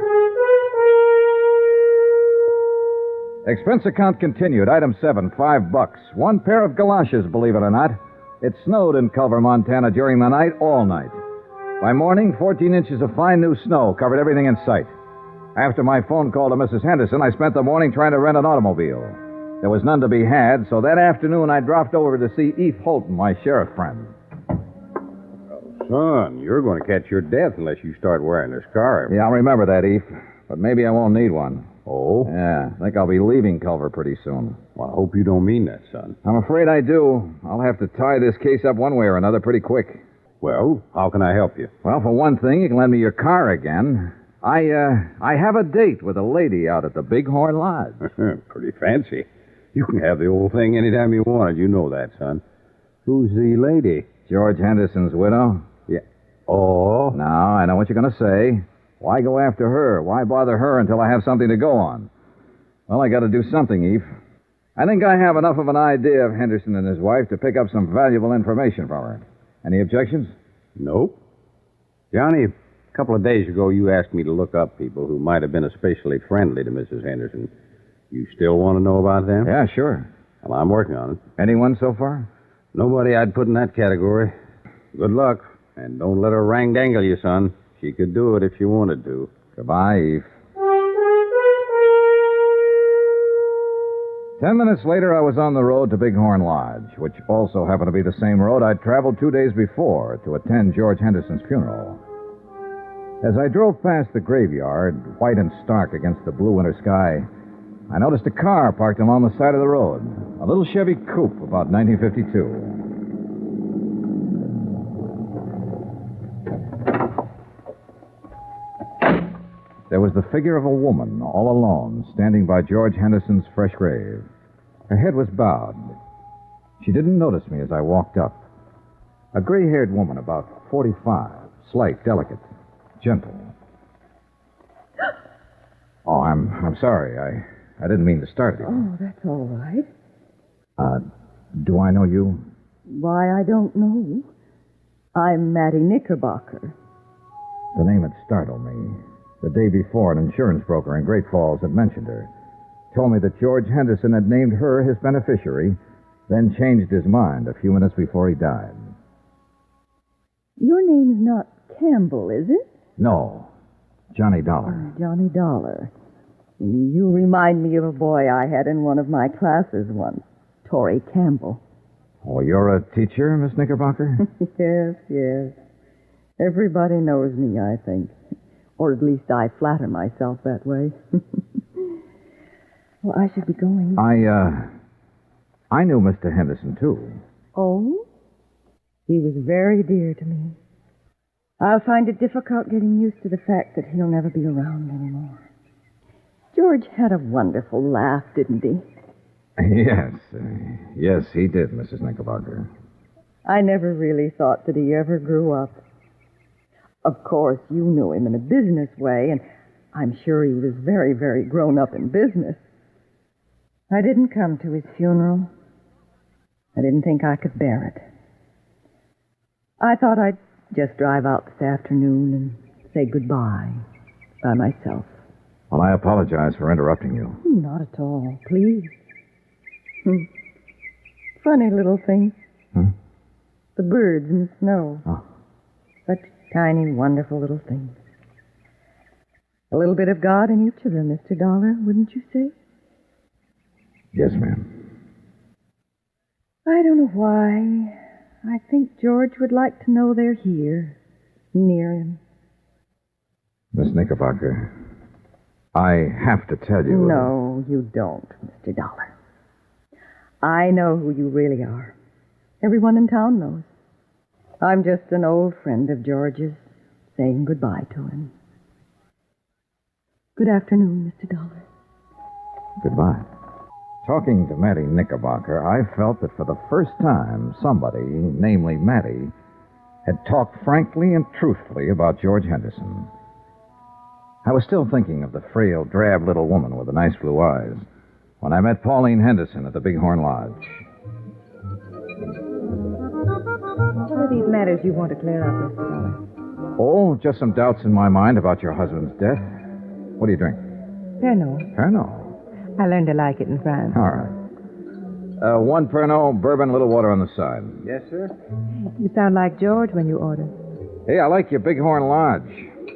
Expense account continued. Item 7, $5. One pair of galoshes, believe it or not. It snowed in Culver, Montana during the night, all night. By morning, 14 inches of fine new snow covered everything in sight. After my phone call to Mrs. Henderson, I spent the morning trying to rent an automobile. There was none to be had, so that afternoon I dropped over to see Eve Holton, my sheriff friend. Son, you're going to catch your death unless you start wearing a scarf. Yeah, I'll remember that, Eve. But maybe I won't need one. Oh? Yeah, I think I'll be leaving Culver pretty soon. Well, I hope you don't mean that, son. I'm afraid I do. I'll have to tie this case up one way or another pretty quick. Well, how can I help you? Well, for one thing, you can lend me your car again. I have a date with a lady out at the Big Horn Lodge. Pretty fancy. You can have the old thing anytime you want it. You know that, son. Who's the lady? George Henderson's widow. Yeah. Oh? Now, I know what you're going to say. Why go after her? Why bother her until I have something to go on? Well, I got to do something, Eve. I think I have enough of an idea of Henderson and his wife to pick up some valuable information from her. Any objections? Nope. Johnny, a couple of days ago, you asked me to look up people who might have been especially friendly to Mrs. Henderson. You still want to know about them? Yeah, sure. Well, I'm working on it. Anyone so far? Nobody I'd put in that category. Good luck. And don't let her rang-dangle you, son. She could do it if she wanted to. Goodbye, Eve. 10 minutes later, I was on the road to Big Horn Lodge, which also happened to be the same road I'd traveled 2 days before to attend George Henderson's funeral. As I drove past the graveyard, white and stark against the blue winter sky, I noticed a car parked along the side of the road. A little Chevy coupe, about 1952. There was the figure of a woman, all alone, standing by George Henderson's fresh grave. Her head was bowed. She didn't notice me as I walked up. A gray-haired woman, about 45. Slight, delicate, gentle. Oh, I'm sorry. I didn't mean to start it. Oh, that's all right. Do I know you? Why, I don't know. I'm Mattie Knickerbocker. The name had startled me. The day before, an insurance broker in Great Falls had mentioned her. Told me that George Henderson had named her his beneficiary, then changed his mind a few minutes before he died. Your name's not Campbell, is it? No. Johnny Dollar. Oh, Johnny Dollar. You remind me of a boy I had in one of my classes once, Torrey Campbell. Oh, you're a teacher, Miss Knickerbocker? Yes. Everybody knows me, I think. Or at least I flatter myself that way. Well, I should be going. I knew Mr. Henderson, too. Oh? He was very dear to me. I'll find it difficult getting used to the fact that he'll never be around anymore. George had a wonderful laugh, didn't he? Yes, he did, Mrs. Knickerbocker. I never really thought that he ever grew up. Of course, you knew him in a business way, and I'm sure he was very, very grown up in business. I didn't come to his funeral. I didn't think I could bear it. I thought I'd just drive out this afternoon and say goodbye by myself. Well, I apologize for interrupting you. Not at all, please. Funny little thing. The birds in the snow. Oh. Such tiny, wonderful little things. A little bit of God in each of them, Mr. Dollar, wouldn't you say? Yes, ma'am. I don't know why. I think George would like to know they're here, near him. Miss Knickerbocker, I have to tell you... No, you don't, Mr. Dollar. I know who you really are. Everyone in town knows. I'm just an old friend of George's, saying goodbye to him. Good afternoon, Mr. Dollar. Goodbye. Talking to Mattie Knickerbocker, I felt that for the first time, somebody, namely Mattie, had talked frankly and truthfully about George Henderson. I was still thinking of the frail, drab little woman with the nice blue eyes when I met Pauline Henderson at the Bighorn Lodge. What are these matters you want to clear up, Mr. Dollar? Oh, just some doubts in my mind about your husband's death. What do you drink? Pernod. Pernod. I learned to like it in France. All right. One Pernod, bourbon, a little water on the side. Yes, sir? You sound like George when you order. Hey, I like your Bighorn Lodge.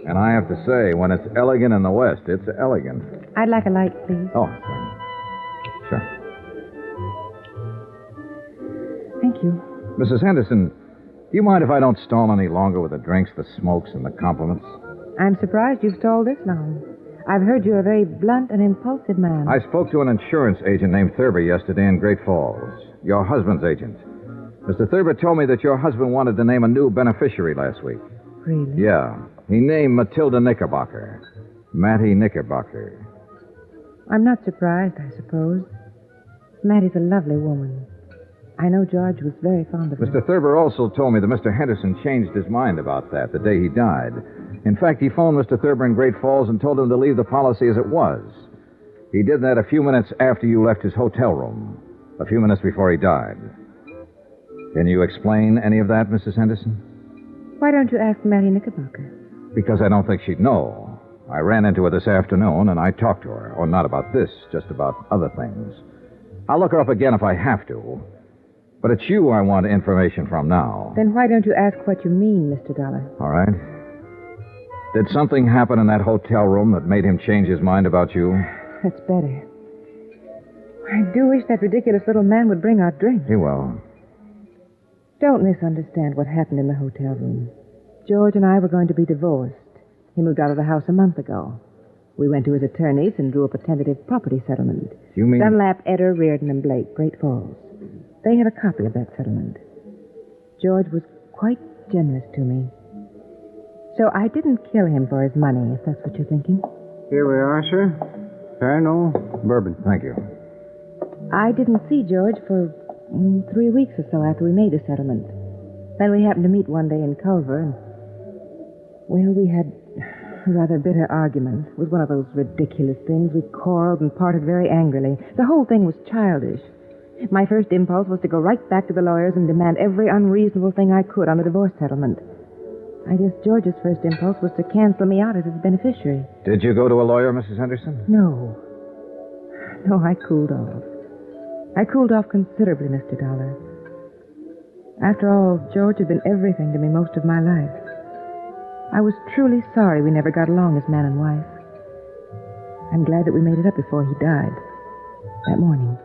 And I have to say, when it's elegant in the West, it's elegant. I'd like a light, please. Oh, sure. Thank you. Mrs. Henderson, do you mind if I don't stall any longer with the drinks, the smokes, and the compliments? I'm surprised you've stalled this long. I've heard you're a very blunt and impulsive man. I spoke to an insurance agent named Thurber yesterday in Great Falls. Your husband's agent. Mr. Thurber told me that your husband wanted to name a new beneficiary last week. Really? Yeah. He named Matilda Knickerbocker. Mattie Knickerbocker. I'm not surprised, I suppose. Mattie's a lovely woman. I know George was very fond of her. Mr. Thurber also told me that Mr. Henderson changed his mind about that the day he died. In fact, he phoned Mr. Thurber in Great Falls and told him to leave the policy as it was. He did that a few minutes after you left his hotel room, a few minutes before he died. Can you explain any of that, Mrs. Henderson? Why don't you ask Mattie Knickerbocker? Because I don't think she'd know. I ran into her this afternoon, and I talked to her. Or not about this, just about other things. I'll look her up again if I have to. But it's you I want information from now. Then why don't you ask what you mean, Mr. Dollar? All right. Did something happen in that hotel room that made him change his mind about you? That's better. I do wish that ridiculous little man would bring our drinks. He will. Don't misunderstand what happened in the hotel room. George and I were going to be divorced. He moved out of the house a month ago. We went to his attorneys and drew up a tentative property settlement. You mean... Dunlap, Eder, Reardon, and Blake, Great Falls. They have a copy of that settlement. George was quite generous to me. So I didn't kill him for his money, if that's what you're thinking. Here we are, sir. Pernod, bourbon. Thank you. I didn't see George for 3 weeks or so after we made the settlement. Then we happened to meet one day in Culver, and, well, we had a rather bitter argument. It was one of those ridiculous things. We quarreled and parted very angrily. The whole thing was childish. My first impulse was to go right back to the lawyers and demand every unreasonable thing I could on the divorce settlement. I guess George's first impulse was to cancel me out as his beneficiary. Did you go to a lawyer, Mrs. Henderson? No. No, I cooled off. I cooled off considerably, Mr. Dollar. After all, George had been everything to me most of my life. I was truly sorry we never got along as man and wife. I'm glad that we made it up before he died. That morning.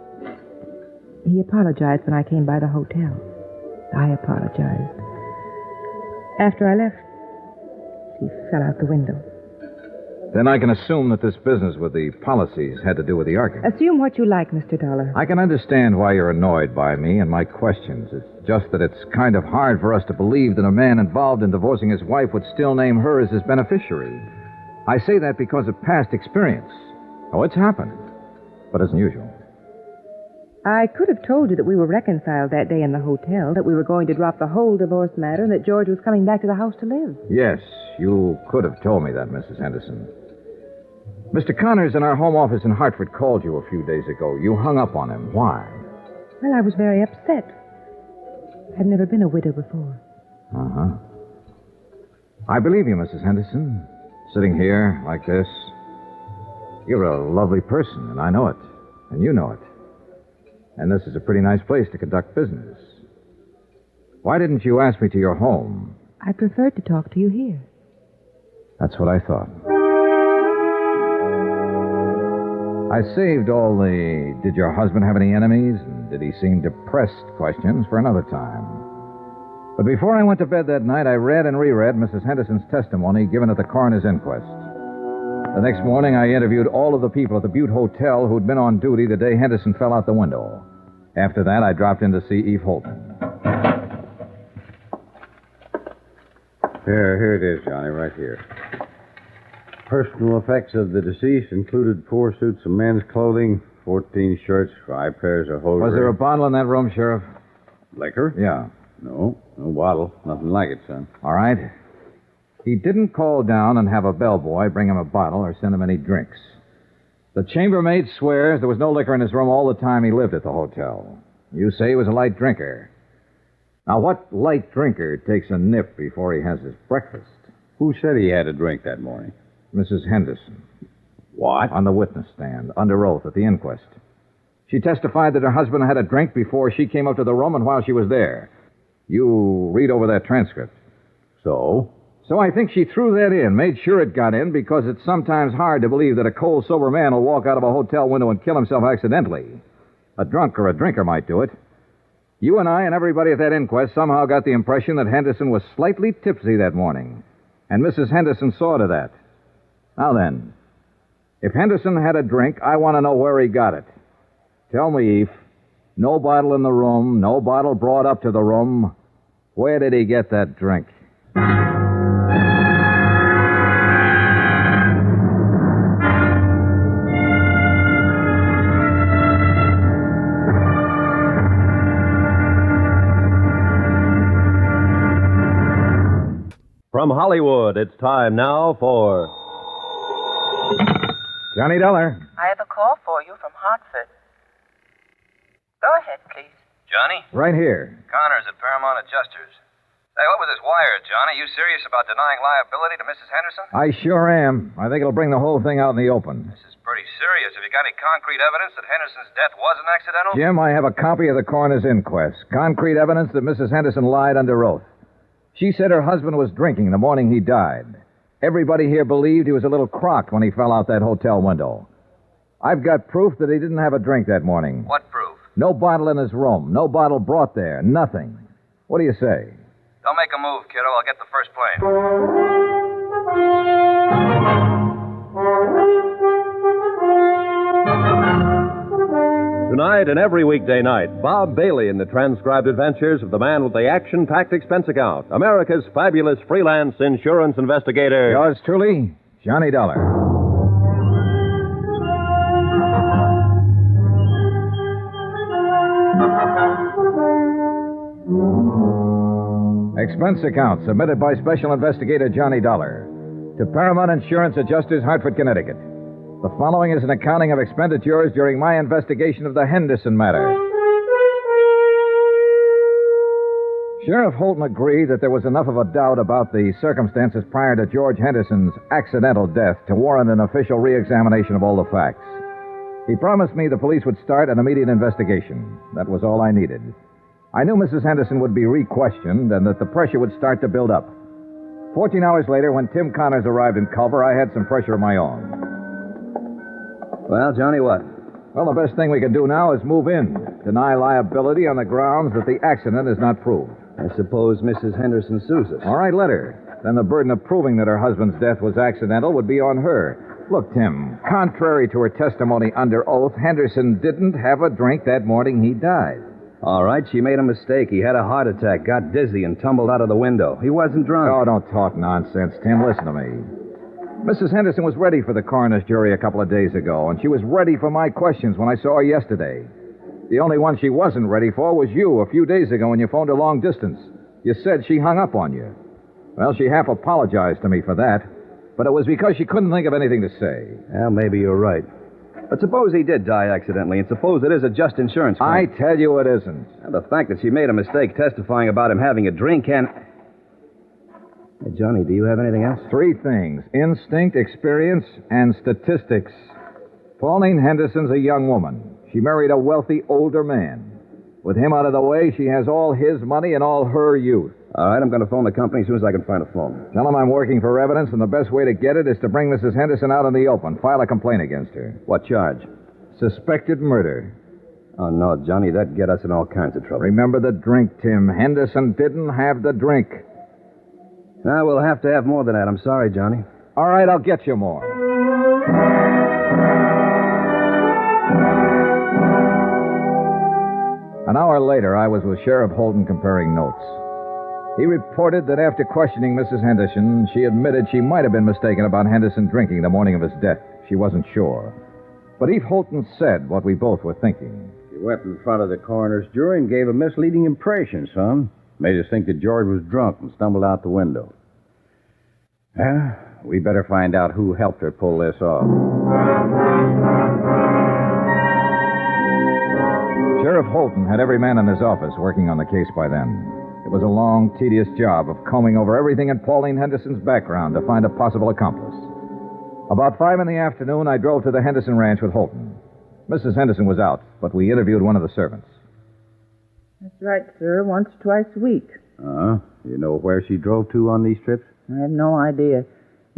He apologized when I came by the hotel. I apologized. After I left, he fell out the window. Then I can assume that this business with the policies had to do with the argument. Assume what you like, Mr. Dollar. I can understand why you're annoyed by me and my questions. It's just that it's kind of hard for us to believe that a man involved in divorcing his wife would still name her as his beneficiary. I say that because of past experience. Oh, it's happened, but isn't usual. I could have told you that we were reconciled that day in the hotel, that we were going to drop the whole divorce matter, and that George was coming back to the house to live. Yes, you could have told me that, Mrs. Henderson. Mr. Connors in our home office in Hartford called you a few days ago. You hung up on him. Why? Well, I was very upset. I've never been a widow before. Uh-huh. I believe you, Mrs. Henderson. Sitting here like this. You're a lovely person, and I know it. And you know it. And this is a pretty nice place to conduct business. Why didn't you ask me to your home? I preferred to talk to you here. That's what I thought. I saved all the did your husband have any enemies and did he seem depressed questions for another time. But before I went to bed that night, I read and reread Mrs. Henderson's testimony given at the coroner's inquest. The next morning, I interviewed all of the people at the Butte Hotel who'd been on duty the day Henderson fell out the window. After that, I dropped in to see Eve Holton. Here it is, Johnny, right here. Personal effects of the deceased included 4 suits of men's clothing, 14 shirts, 5 pairs of hosiery. Was there a bottle in that room, Sheriff? Liquor? Yeah. No bottle. Nothing like it, son. All right. He didn't call down and have a bellboy bring him a bottle or send him any drinks. The chambermaid swears there was no liquor in his room all the time he lived at the hotel. You say he was a light drinker. Now, what light drinker takes a nip before he has his breakfast? Who said he had a drink that morning? Mrs. Henderson. What? On the witness stand, under oath at the inquest. She testified that her husband had a drink before she came up to the room and while she was there. You read over that transcript. So I think she threw that in, made sure it got in, because it's sometimes hard to believe that a cold, sober man will walk out of a hotel window and kill himself accidentally. A drunk or a drinker might do it. You and I and everybody at that inquest somehow got the impression that Henderson was slightly tipsy that morning. And Mrs. Henderson saw to that. Now then, if Henderson had a drink, I want to know where he got it. Tell me, Eve. No bottle in the room, no bottle brought up to the room. Where did he get that drink? From Hollywood, it's time now for Johnny Dollar. I have a call for you from Hartford. Go ahead, please. Johnny? Right here. Connors at Paramount Adjusters. Say, what was this wire, Johnny? You serious about denying liability to Mrs. Henderson? I sure am. I think it'll bring the whole thing out in the open. This is pretty serious. Have you got any concrete evidence that Henderson's death wasn't accidental? Jim, I have a copy of the coroner's inquest. Concrete evidence that Mrs. Henderson lied under oath. She said her husband was drinking the morning he died. Everybody here believed he was a little crocked when he fell out that hotel window. I've got proof that he didn't have a drink that morning. What proof? No bottle in his room. No bottle brought there. Nothing. What do you say? Don't make a move, kiddo. I'll get the first plane. Tonight and every weekday night, Bob Bailey in the transcribed adventures of the man with the action-packed expense account, America's fabulous freelance insurance investigator. Yours truly, Johnny Dollar. Expense account submitted by Special Investigator Johnny Dollar to Paramount Insurance Adjusters, Hartford, Connecticut. The following is an accounting of expenditures during my investigation of the Henderson matter. Sheriff Holton agreed that there was enough of a doubt about the circumstances prior to George Henderson's accidental death to warrant an official re-examination of all the facts. He promised me the police would start an immediate investigation. That was all I needed. I knew Mrs. Henderson would be re-questioned and that the pressure would start to build up. 14 hours later, when Tim Connors arrived in Culver, I had some pressure of my own. Well, Johnny, what? Well, the best thing we can do now is move in. Deny liability on the grounds that the accident is not proved. I suppose Mrs. Henderson sues us. All right, let her. Then the burden of proving that her husband's death was accidental would be on her. Look, Tim, contrary to her testimony under oath, Henderson didn't have a drink that morning he died. All right, she made a mistake. He had a heart attack, got dizzy, and tumbled out of the window. He wasn't drunk. Oh, don't talk nonsense, Tim. Listen to me. Mrs. Henderson was ready for the coroner's jury a couple of days ago, and she was ready for my questions when I saw her yesterday. The only one she wasn't ready for was you a few days ago when you phoned her long distance. You said she hung up on you. Well, she half apologized to me for that, but it was because she couldn't think of anything to say. Well, maybe you're right. But suppose he did die accidentally, and suppose it is a just insurance claim. I tell you it isn't. And the fact that she made a mistake testifying about him having a drink and... Hey, Johnny, do you have anything else? 3 things. Instinct, experience, and statistics. Pauline Henderson's a young woman. She married a wealthy older man. With him out of the way, she has all his money and all her youth. All right, I'm going to phone the company as soon as I can find a phone. Tell them I'm working for evidence, and the best way to get it is to bring Mrs. Henderson out in the open. File a complaint against her. What charge? Suspected murder. Oh, no, Johnny, that'd get us in all kinds of trouble. Remember the drink, Tim. Henderson didn't have the drink. Now, we'll have to have more than that. I'm sorry, Johnny. All right, I'll get you more. An hour later, I was with Sheriff Holton comparing notes. He reported that after questioning Mrs. Henderson, she admitted she might have been mistaken about Henderson drinking the morning of his death. She wasn't sure. But Eve Holton said what we both were thinking. She went in front of the coroner's jury and gave a misleading impression, son. Made us think that George was drunk and stumbled out the window. Well, we better find out who helped her pull this off. Sheriff Holton had every man in his office working on the case by then. It was a long, tedious job of combing over everything in Pauline Henderson's background to find a possible accomplice. About 5 in the afternoon, I drove to the Henderson ranch with Holton. Mrs. Henderson was out, but we interviewed one of the servants. That's right, sir. Once or twice a week. You know where she drove to on these trips? I have no idea.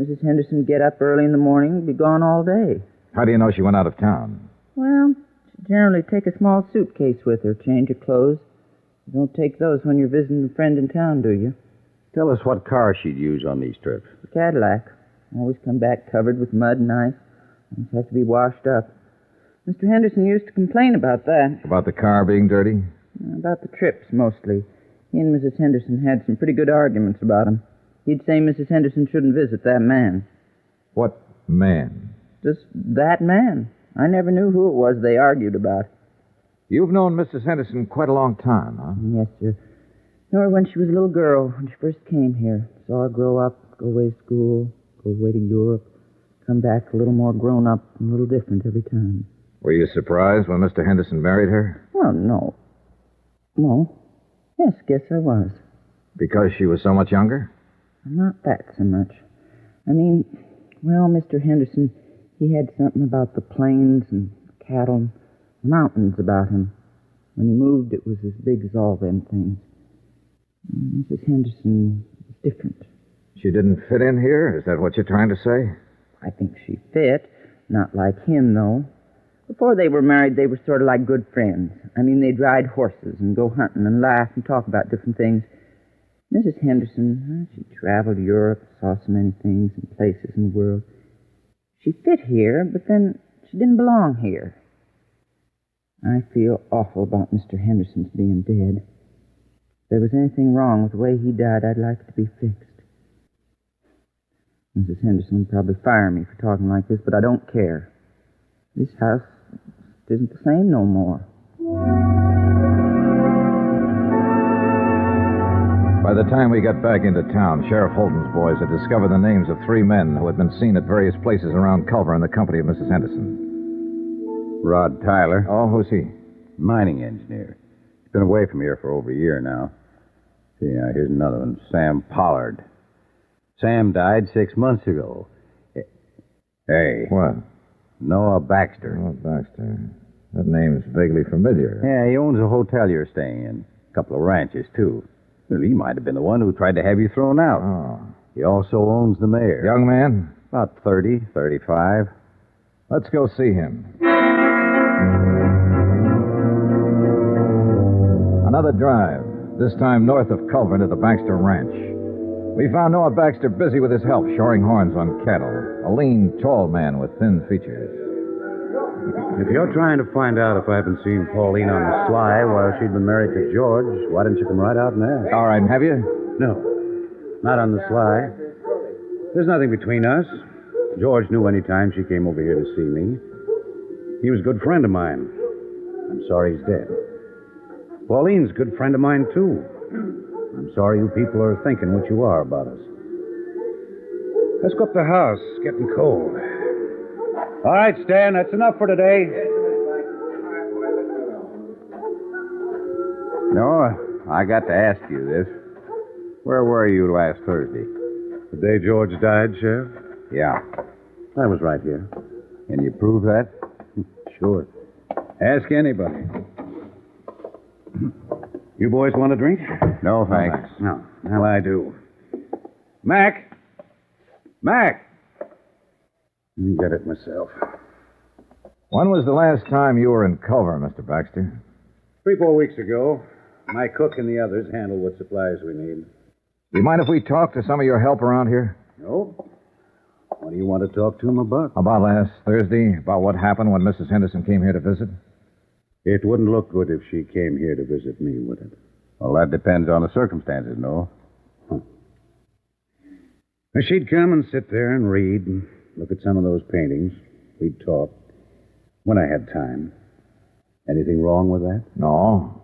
Mrs. Henderson would get up early in the morning, be gone all day. How do you know she went out of town? Well, she generally take a small suitcase with her, change her clothes. You don't take those when you're visiting a friend in town, do you? Tell us what car she'd use on these trips. The Cadillac. Always come back covered with mud and ice. Always have to be washed up. Mr. Henderson used to complain about that. About the car being dirty? About the trips, mostly. He and Mrs. Henderson had some pretty good arguments about him. He'd say Mrs. Henderson shouldn't visit that man. What man? Just that man. I never knew who it was they argued about. You've known Mrs. Henderson quite a long time, huh? Yes, sir. Knew her when she was a little girl, when she first came here. Saw her grow up, go away to school, go away to Europe, come back a little more grown up and a little different every time. Were you surprised when Mr. Henderson married her? Well, no. No. Yes, guess I was. Because she was so much younger? Not that so much. I mean, well, Mr. Henderson, he had something about the plains and cattle and mountains about him. When he moved, it was as big as all them things. Mrs. Henderson was different. She didn't fit in here? Is that what you're trying to say? I think she fit. Not like him, though. Before they were married, they were sort of like good friends. I mean, they'd ride horses and go hunting and laugh and talk about different things. Mrs. Henderson, she traveled Europe, saw so many things and places in the world. She fit here, but then she didn't belong here. I feel awful about Mr. Henderson's being dead. If there was anything wrong with the way he died, I'd like it to be fixed. Mrs. Henderson will probably fire me for talking like this, but I don't care. This house isn't the same no more. By the time we got back into town, Sheriff Holden's boys had discovered the names of 3 men who had been seen at various places around Culver in the company of Mrs. Henderson. Rod Tyler. Oh, who's he? Mining engineer. He's been away from here for over a year now. See, now, here's another one. Sam Pollard. Sam died 6 months ago. Hey. What? Noah Baxter. Noah Baxter. That name's vaguely familiar. Yeah, he owns a hotel you're staying in. A couple of ranches, too. Well, he might have been the one who tried to have you thrown out. Oh. He also owns the mayor. Young man? About 30, 35. Let's go see him. Another drive, this time north of Culver to the Baxter Ranch. We found Noah Baxter busy with his help, shoring horns on cattle. A lean, tall man with thin features. If you're trying to find out if I've been seeing Pauline on the sly while she'd been married to George, why didn't you come right out and ask? All right, have you? No, not on the sly. There's nothing between us. George knew any time she came over here to see me. He was a good friend of mine. I'm sorry he's dead. Pauline's a good friend of mine, too. I'm sorry you people are thinking what you are about us. Let's go up the house. It's getting cold. All right, Stan, that's enough for today. Noah, I got to ask you this. Where were you last Thursday? The day George died, Sheriff? Yeah. I was right here. Can you prove that? Sure. Ask anybody. You boys want a drink? No, thanks. No. Well, I do. Mac! Mac! Let me get it myself. When was the last time you were in Culver, Mr. Baxter? 3-4 weeks ago. My cook and the others handle what supplies we need. Do you mind if we talk to some of your help around here? No. What do you want to talk to them about? About last Thursday? About what happened when Mrs. Henderson came here to visit? It wouldn't look good if she came here to visit me, would it? Well, that depends on the circumstances, Noah. Well, she'd come and sit there and read and look at some of those paintings. We'd talk. When I had time. Anything wrong with that? No.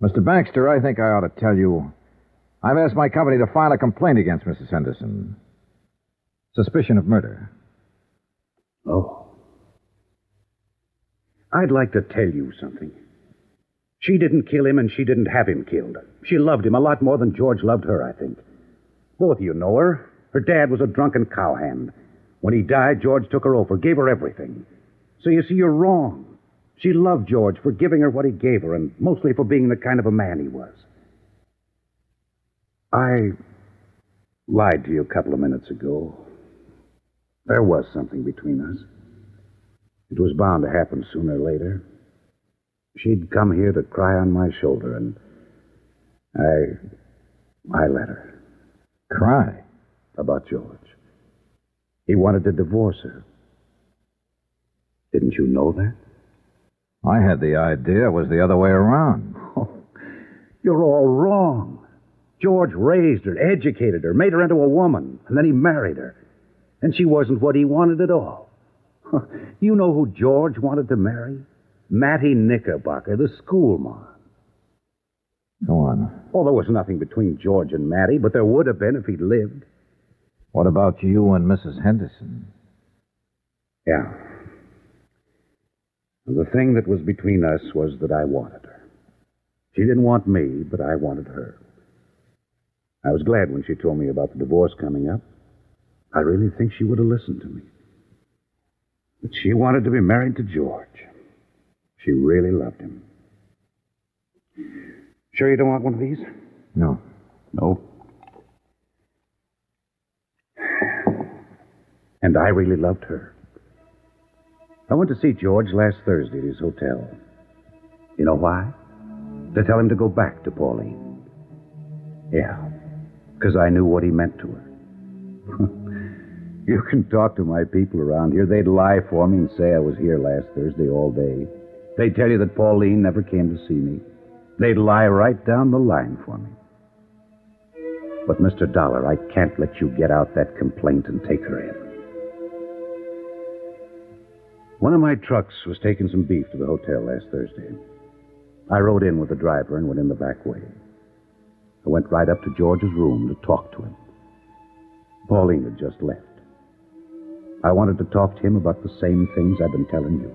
Mr. Baxter, I think I ought to tell you, I've asked my company to file a complaint against Mrs. Henderson. Suspicion of murder. Oh. I'd like to tell you something. She didn't kill him and she didn't have him killed. She loved him a lot more than George loved her, I think. Both of you know her. Her dad was a drunken cowhand. When he died, George took her over, gave her everything. So you see, you're wrong. She loved George for giving her what he gave her, and mostly for being the kind of a man he was. I lied to you a couple of minutes ago. There was something between us. It was bound to happen sooner or later. She'd come here to cry on my shoulder, and I let her. Cry? About George. He wanted to divorce her. Didn't you know that? I had the idea it was the other way around. Oh, you're all wrong. George raised her, educated her, made her into a woman, and then he married her. And she wasn't what he wanted at all. You know who George wanted to marry? Mattie Knickerbocker, the schoolmarm. Go on. Oh, there was nothing between George and Mattie, but there would have been if he'd lived. What about you and Mrs. Henderson? Yeah. The thing that was between us was that I wanted her. She didn't want me, but I wanted her. I was glad when she told me about the divorce coming up. I really think she would have listened to me. But she wanted to be married to George. She really loved him. Sure you don't want one of these? No. No. And I really loved her. I went to see George last Thursday at his hotel. You know why? To tell him to go back to Pauline. Yeah, because I knew what he meant to her. You can talk to my people around here. They'd lie for me and say I was here last Thursday all day. They'd tell you that Pauline never came to see me. They'd lie right down the line for me. But, Mr. Dollar, I can't let you get out that complaint and take her in. One of my trucks was taking some beef to the hotel last Thursday. I rode in with the driver and went in the back way. I went right up to George's room to talk to him. Pauline had just left. I wanted to talk to him about the same things I've been telling you.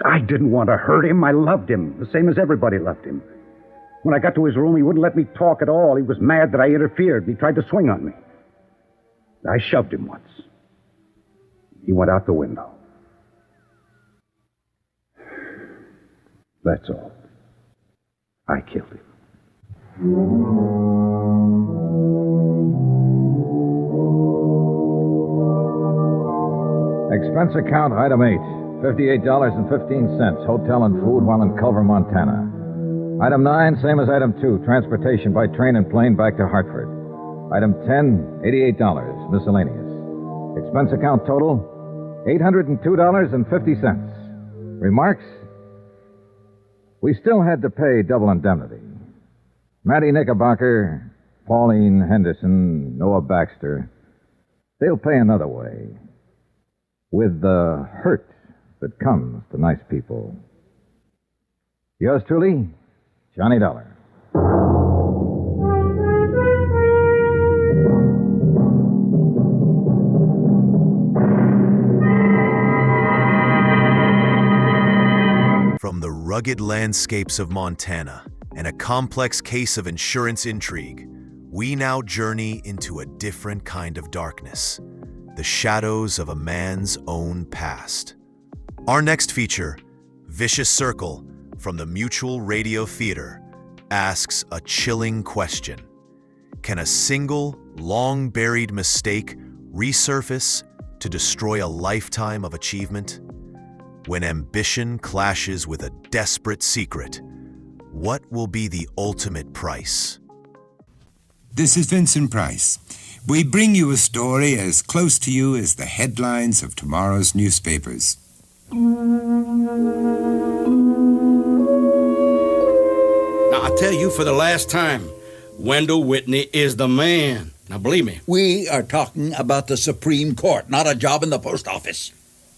I didn't want to hurt him. I loved him, the same as everybody loved him. When I got to his room, he wouldn't let me talk at all. He was mad that I interfered. He tried to swing on me. I shoved him once. He went out the window. That's all. I killed him. Expense account, item 8. $58.15, hotel and food while in Culver, Montana. Item 9, same as item 2, transportation by train and plane back to Hartford. Item 10, $88, miscellaneous. Expense account total, $802.50. Remarks? We still had to pay double indemnity. Mattie Knickerbocker, Pauline Henderson, Noah Baxter, they'll pay another way. With the hurt that comes to nice people. Yours truly, Johnny Dollar. From the rugged landscapes of Montana and a complex case of insurance intrigue, we now journey into a different kind of darkness, the shadows of a man's own past. Our next feature, Vicious Circle, from the Mutual Radio Theater, asks a chilling question. Can a single, long-buried mistake resurface to destroy a lifetime of achievement? When ambition clashes with a desperate secret, what will be the ultimate price? This is Vincent Price. We bring you a story as close to you as the headlines of tomorrow's newspapers. Now, I tell you for the last time, Wendell Whitney is the man. Now, believe me. We are talking about the Supreme Court, not a job in the post office.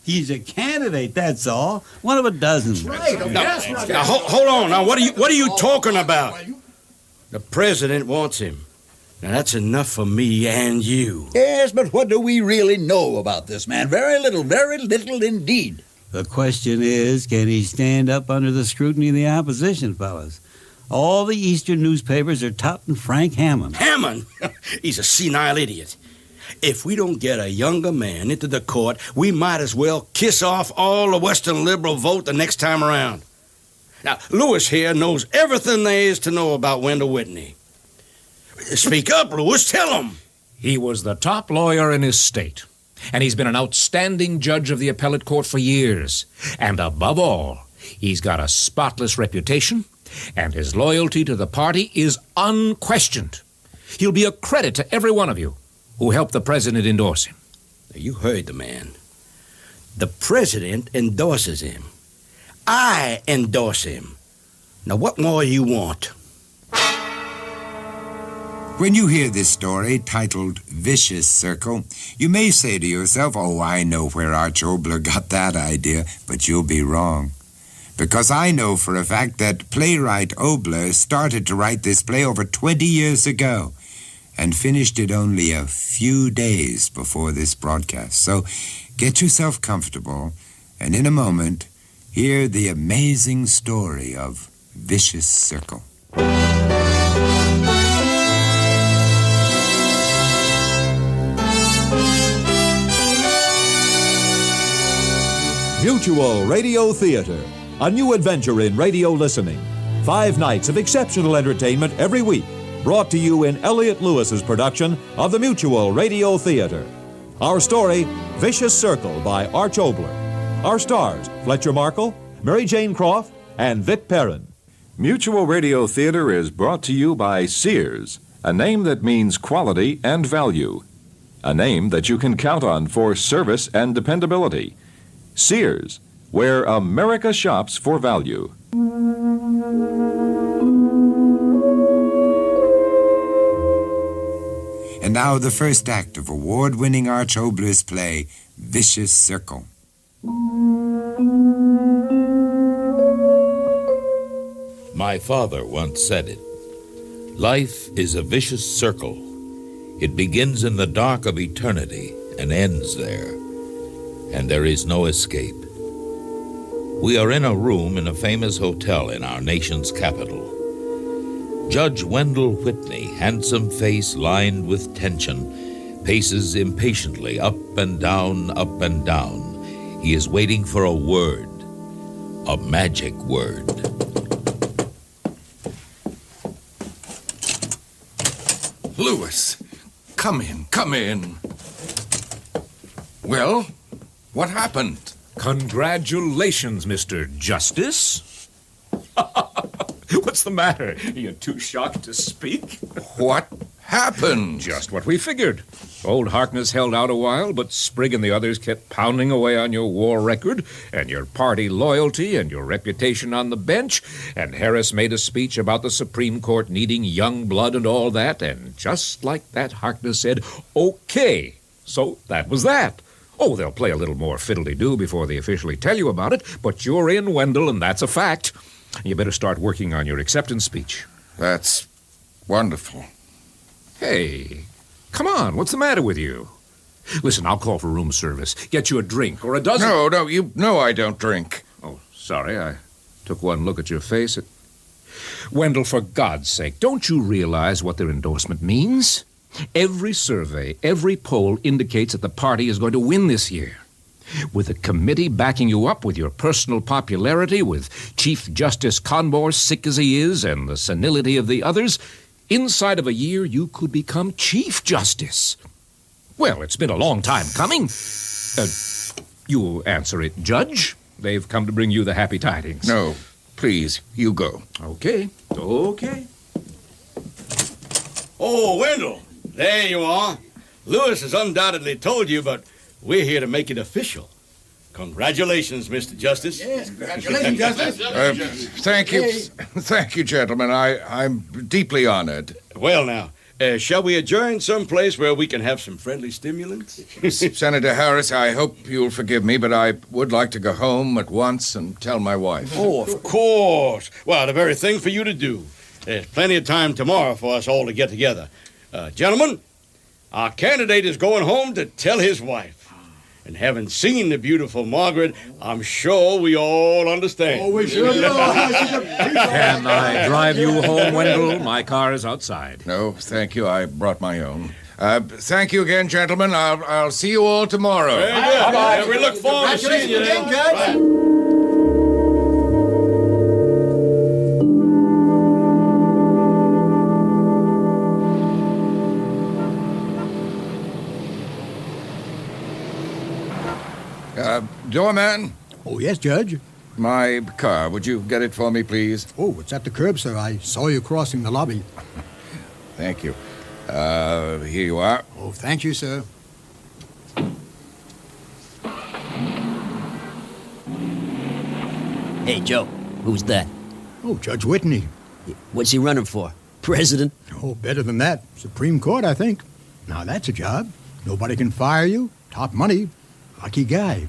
He's a candidate, that's all. One of a dozen. Right. Now, hold on. Now, what are you talking about? The president wants him. Now, that's enough for me and you. Yes, but what do we really know about this man? Very little indeed. The question is, can he stand up under the scrutiny of the opposition, fellas? All the Eastern newspapers are touting Frank Hammond. Hammond? He's a senile idiot. If we don't get a younger man into the court, we might as well kiss off all the Western liberal vote the next time around. Now, Lewis here knows everything there is to know about Wendell Whitney. Speak up, Lewis. Tell him. He was the top lawyer in his state, and he's been an outstanding judge of the appellate court for years. And above all, he's got a spotless reputation, and his loyalty to the party is unquestioned. He'll be a credit to every one of you who helped the president endorse him. You heard the man. The president endorses him. I endorse him. Now, what more you want? When you hear this story, titled Vicious Circle, you may say to yourself, oh, I know where Arch Obler got that idea, but you'll be wrong. Because I know for a fact that playwright Obler started to write this play over 20 years ago and finished it only a few days before this broadcast. So get yourself comfortable, and in a moment, hear the amazing story of Vicious Circle. Mutual Radio Theater, a new adventure in radio listening. 5 nights of exceptional entertainment every week, brought to you in Elliott Lewis's production of the Mutual Radio Theater. Our story, Vicious Circle by Arch Obler. Our stars, Fletcher Markle, Mary Jane Croft, and Vic Perrin. Mutual Radio Theater is brought to you by Sears, a name that means quality and value. A name that you can count on for service and dependability. Sears, where America shops for value. And now the first act of award-winning Arch Obler's play, Vicious Circle. My father once said it. Life is a vicious circle. It begins in the dark of eternity and ends there, and there is no escape. We are in a room in a famous hotel in our nation's capital. Judge Wendell Whitney, handsome face lined with tension, paces impatiently up and down, up and down. He is waiting for a word, a magic word. Lewis, come in, come in. Well, what happened? Congratulations, Mr. Justice. What's the matter? Are you too shocked to speak? What happened? Just what we figured. Old Harkness held out a while, but Sprigg and the others kept pounding away on your war record and your party loyalty and your reputation on the bench, and Harris made a speech about the Supreme Court needing young blood and all that, and just like that, Harkness said, okay. So that was that. Oh, they'll play a little more fiddly-doo before they officially tell you about it, but you're in, Wendell, and that's a fact. You better start working on your acceptance speech. That's wonderful. Hey, come on, what's the matter with you? Listen, I'll call for room service. Get you a drink or a dozen. No, you know I don't drink. Oh, sorry, I took one look at your face. Wendell, for God's sake, don't you realize what their endorsement means? Every survey, every poll indicates that the party is going to win this year. With a committee backing you up, with your personal popularity, with Chief Justice Conmore, sick as he is, and the senility of the others, inside of a year you could become Chief Justice. Well, it's been a long time coming. You answer it, Judge. They've come to bring you the happy tidings. No, please, you go. Okay. Oh, Wendell, there you are. Lewis has undoubtedly told you, but we're here to make it official. Congratulations, Mr. Justice. Yes, congratulations, Justice. Thank you, gentlemen. I'm deeply honored. Well, now, shall we adjourn someplace where we can have some friendly stimulants? Senator Harris, I hope you'll forgive me, but I would like to go home at once and tell my wife. Oh, of course. Well, the very thing for you to do. There's plenty of time tomorrow for us all to get together. Gentlemen, our candidate is going home to tell his wife. And having seen the beautiful Margaret, I'm sure we all understand. Oh, we sure do. Can I drive you home, Wendell? My car is outside. No, thank you. I brought my own. Thank you again, gentlemen. I'll see you all tomorrow. Very good. Bye. We look forward to seeing you again, Judge. Doorman? Oh, yes, Judge. My car. Would you get it for me, please? Oh, it's at the curb, sir. I saw you crossing the lobby. Thank you. Here you are. Oh, thank you, sir. Hey, Joe. Who's that? Oh, Judge Whitney. What's he running for? President? Oh, better than that. Supreme Court, I think. Now, that's a job. Nobody can fire you. Top money. Lucky guy.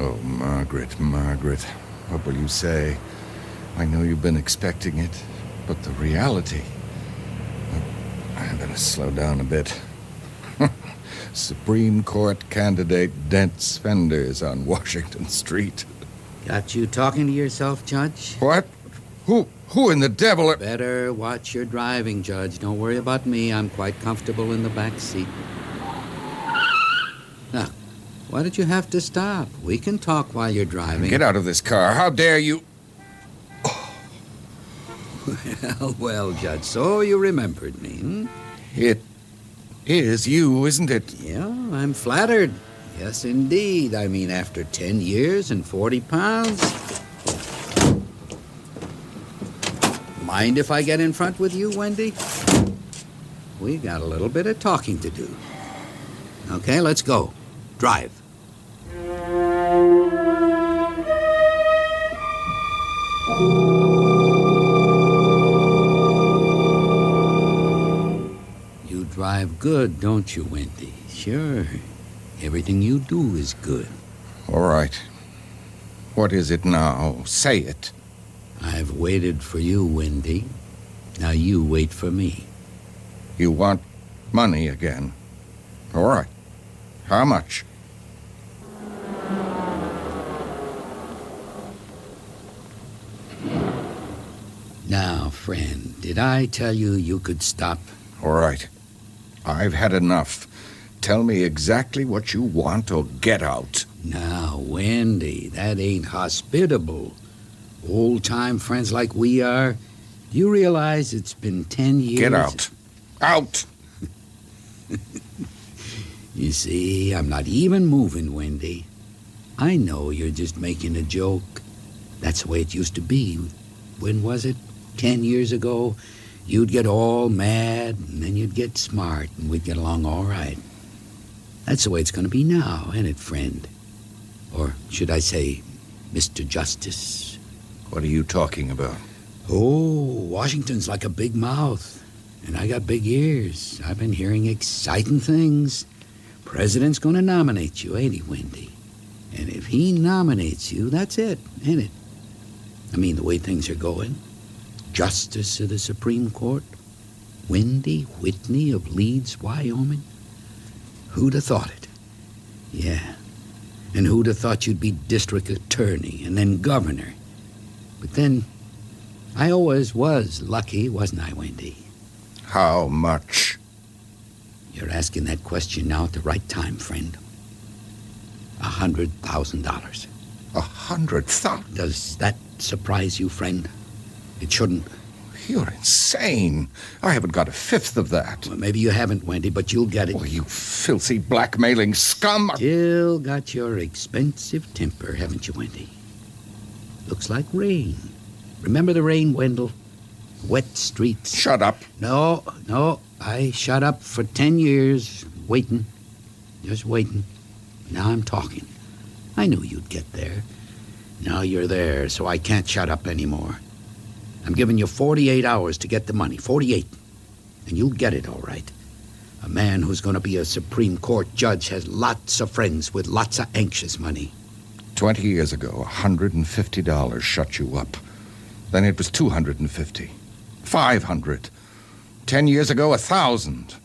Oh, Margaret, what will you say? I know you've been expecting it, but the reality... I better slow down a bit. Supreme Court candidate Dent's Fenders on Washington Street. Got you talking to yourself, Judge? What? Who in the devil... Better watch your driving, Judge. Don't worry about me. I'm quite comfortable in the back seat. Now, why did you have to stop? We can talk while you're driving. Get out of this car. How dare you... Well, Judge, so you remembered me, hmm? It is you, isn't it? Yeah, I'm flattered. Yes, indeed. I mean, after 10 years and 40 pounds. Mind if I get in front with you, Wendy? We got a little bit of talking to do. Okay, let's go. Drive. alive good, don't you, Wendy? Sure. Everything you do is good. All right. What is it now? Say it. I've waited for you, Wendy. Now you wait for me. You want money again? All right. How much? Now, friend, did I tell you you could stop? All right. I've had enough. Tell me exactly what you want or get out. Now, Wendy, that ain't hospitable. Old-time friends like we are. You realize it's been 10 years... Get out. Out! You see, I'm not even moving, Wendy. I know you're just making a joke. That's the way it used to be. When was it? 10 years ago? You'd get all mad, and then you'd get smart, and we'd get along all right. That's the way it's going to be now, ain't it, friend? Or should I say, Mr. Justice? What are you talking about? Oh, Washington's like a big mouth, and I got big ears. I've been hearing exciting things. President's going to nominate you, ain't he, Wendy? And if he nominates you, that's it, ain't it? I mean, the way things are going. Justice of the Supreme Court, Wendy Whitney of Leeds, Wyoming. Who'd have thought it? Yeah. And who'd have thought you'd be district attorney and then governor? But then, I always was lucky, wasn't I, Wendy? How much? You're asking that question now at the right time, friend. $100,000. $100,000? Does that surprise you, friend? It shouldn't. You're insane. I haven't got a fifth of that. Well, maybe you haven't, Wendy, but you'll get it. Oh, you filthy blackmailing scum. Still got your expensive temper, haven't you, Wendy? Looks like rain. Remember the rain, Wendell? Wet streets. Shut up. No. I shut up for 10 years, waiting. Just waiting. Now I'm talking. I knew you'd get there. Now you're there, so I can't shut up anymore. I'm giving you 48 hours to get the money. 48. And you'll get it, all right. A man who's going to be a Supreme Court judge has lots of friends with lots of anxious money. 20 years ago, $150 shut you up. Then it was $250. $500. 10 years ago, $1,000.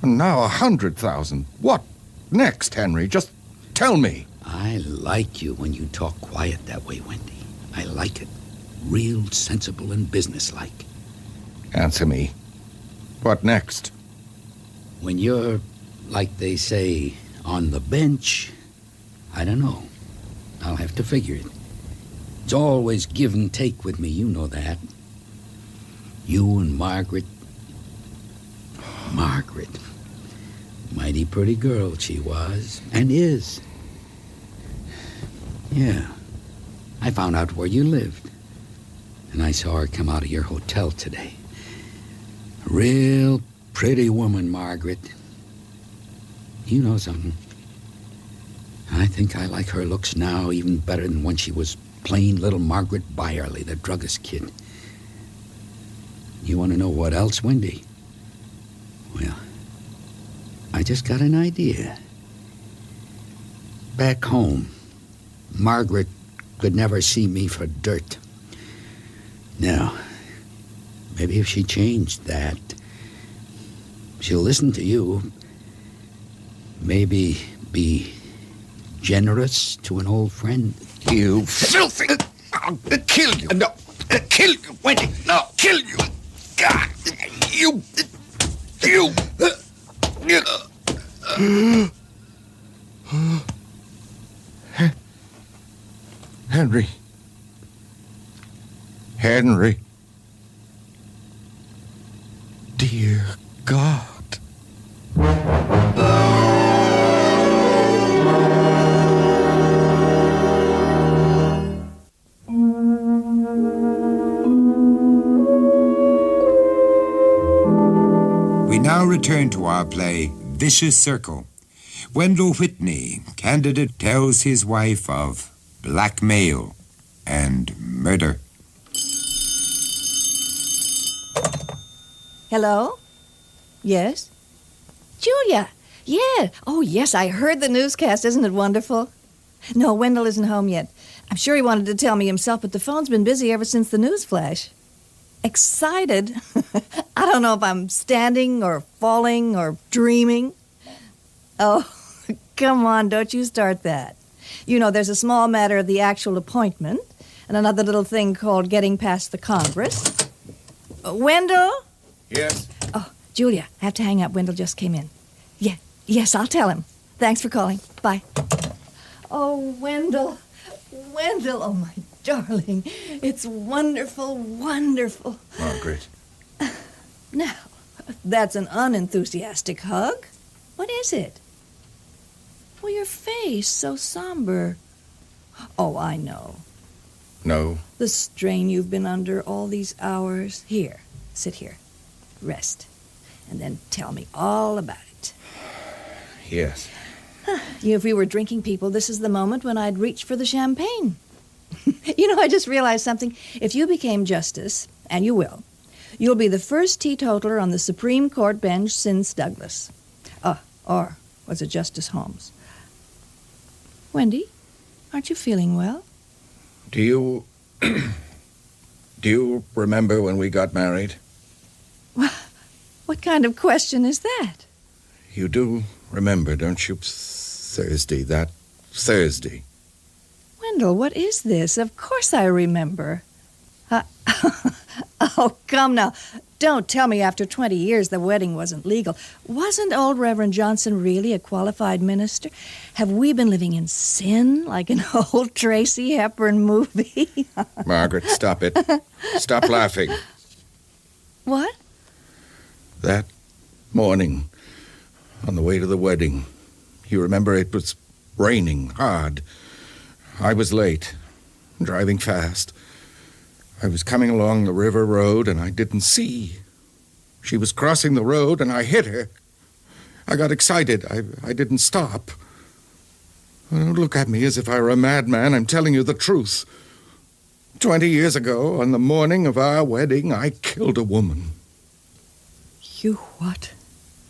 And now $100,000. What next, Henry? Just tell me. I like you when you talk quiet that way, Wendy. I like it. Real sensible and businesslike. Answer me. What next? When you're, like they say, on the bench, I don't know. I'll have to figure it. It's always give and take with me, you know that. You and Margaret. Margaret. Mighty pretty girl she was, and is. Yeah. I found out where you lived. And I saw her come out of your hotel today. A real pretty woman, Margaret. You know something? I think I like her looks now even better than when she was plain little Margaret Byerly, the druggist kid. You want to know what else, Wendy? Well, I just got an idea. Back home, Margaret could never see me for dirt. Now, maybe if she changed that, she'll listen to you. Maybe be generous to an old friend. You filthy... I'll kill you. No, kill you, Wendy. No, kill you. God, you... Henry. Henry. Dear God. We now return to our play, Vicious Circle. Wendell Whitney, candidate, tells his wife of blackmail and murder. Hello? Yes? Julia! Yeah. Oh, yes, I heard the newscast. Isn't it wonderful? No, Wendell isn't home yet. I'm sure he wanted to tell me himself, but the phone's been busy ever since the news flash. Excited? I don't know if I'm standing or falling or dreaming. Oh, come on, don't you start that. You know, there's a small matter of the actual appointment and another little thing called getting past the Congress. Wendell? Yes? Oh, Julia, I have to hang up. Wendell just came in. Yeah, yes, I'll tell him. Thanks for calling. Bye. Oh, Wendell. Wendell, oh, my darling. It's wonderful, wonderful. Margaret. Now, that's an unenthusiastic hug. What is it? Well, your face, so somber. Oh, I know. No. The strain you've been under all these hours. Here, sit here. Rest. And then tell me all about it. Yes. If we were drinking people, this is the moment when I'd reach for the champagne. You know, I just realized something. If you became justice, and you will, you'll be the first teetotaler on the Supreme Court bench since Douglas. Or was it Justice Holmes? Wendy, aren't you feeling well? Do you... do you remember when we got married? What kind of question is that? You do remember, don't you? Thursday, that Thursday. Wendell, what is this? Of course I remember. Oh, come now. Don't tell me after 20 years the wedding wasn't legal. Wasn't old Reverend Johnson really a qualified minister? Have we been living in sin like an old Tracy Hepburn movie? Margaret, stop it. Stop laughing. What? That morning, on the way to the wedding, you remember it was raining hard. I was late, driving fast. I was coming along the river road, and I didn't see. She was crossing the road, and I hit her. I got excited. I didn't stop. Don't look at me as if I were a madman. I'm telling you the truth. 20 years ago, on the morning of our wedding, I killed a woman. You what?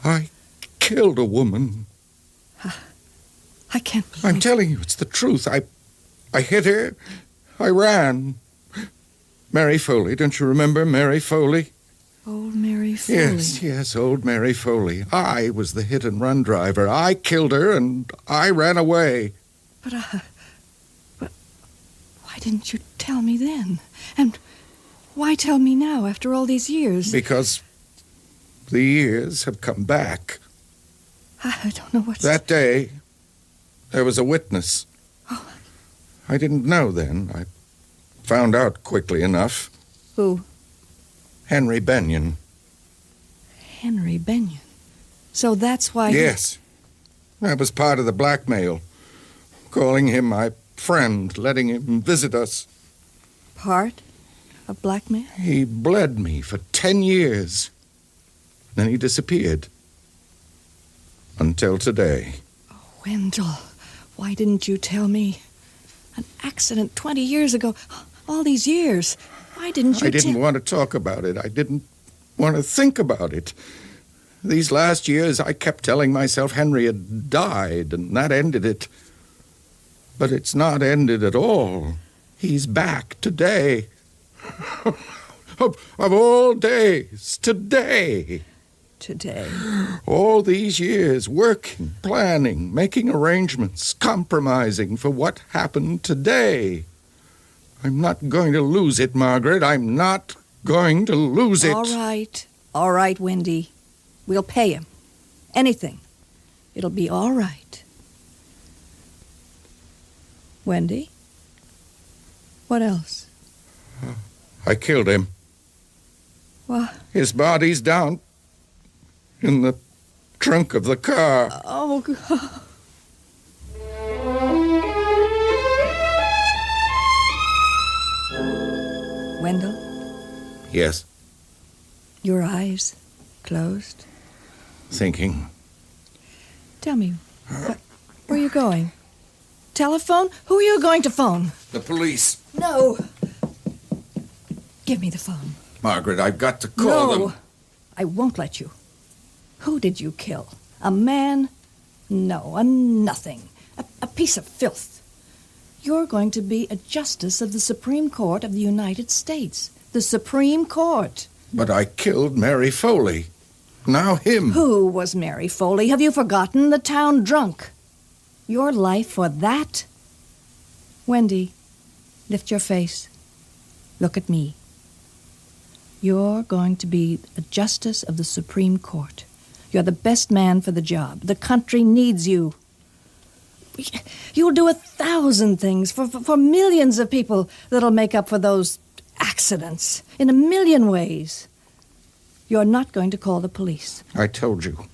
I killed a woman. I can't believe... I'm telling you, it's the truth. I hit her. I ran. Mary Foley, don't you remember Mary Foley? Old Mary Foley. Yes, old Mary Foley. I was the hit-and-run driver. I killed her, and I ran away. But why didn't you tell me then? And why tell me now, after all these years? Because the years have come back. I don't know what's... That day, there was a witness. Oh. I didn't know then. I found out quickly enough. Who? Henry Benyon. Henry Benyon? So that's why... Yes. That was part of the blackmail. Calling him my friend, letting him visit us. Part of blackmail? He bled me for 10 years. Then he disappeared. Until today. Oh, Wendell, why didn't you tell me? An accident 20 years ago. All these years. Why didn't you I didn't want to talk about it. I didn't want to think about it. These last years, I kept telling myself Henry had died, and that ended it. But it's not ended at all. He's back today. of all days, today. Today. All these years, working, planning, making arrangements, compromising for what happened today. I'm not going to lose it, Margaret. I'm not going to lose it. All right, Wendy. We'll pay him. Anything. It'll be all right. Wendy? What else? I killed him. What? His body's down in the trunk of the car. Oh, God. Wendell? Yes. Your eyes closed? Thinking. Tell me, where are you going? Telephone? Who are you going to phone? The police. No. Give me the phone. Margaret, I've got to call them. No, I won't let you. Who did you kill? A man? No, a nothing. A piece of filth. You're going to be a justice of the Supreme Court of the United States. The Supreme Court. But I killed Mary Foley. Now him. Who was Mary Foley? Have you forgotten? The town drunk. Your life for that? Wendy, lift your face. Look at me. You're going to be a justice of the Supreme Court. You're the best man for the job. The country needs you. You'll do 1,000 things for millions of people that'll make up for those accidents in a million ways. You're not going to call the police. I told you.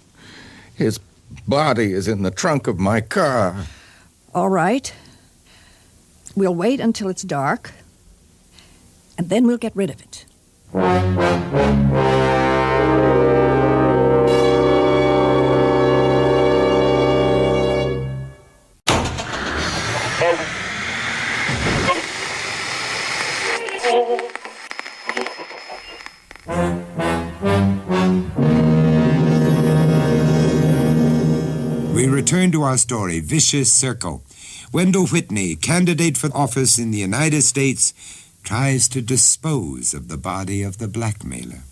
His body is in the trunk of my car. All right. We'll wait until it's dark, and then we'll get rid of it. We return to our story, Vicious Circle. Wendell Whitney, candidate for office in the United States, tries to dispose of the body of the blackmailer.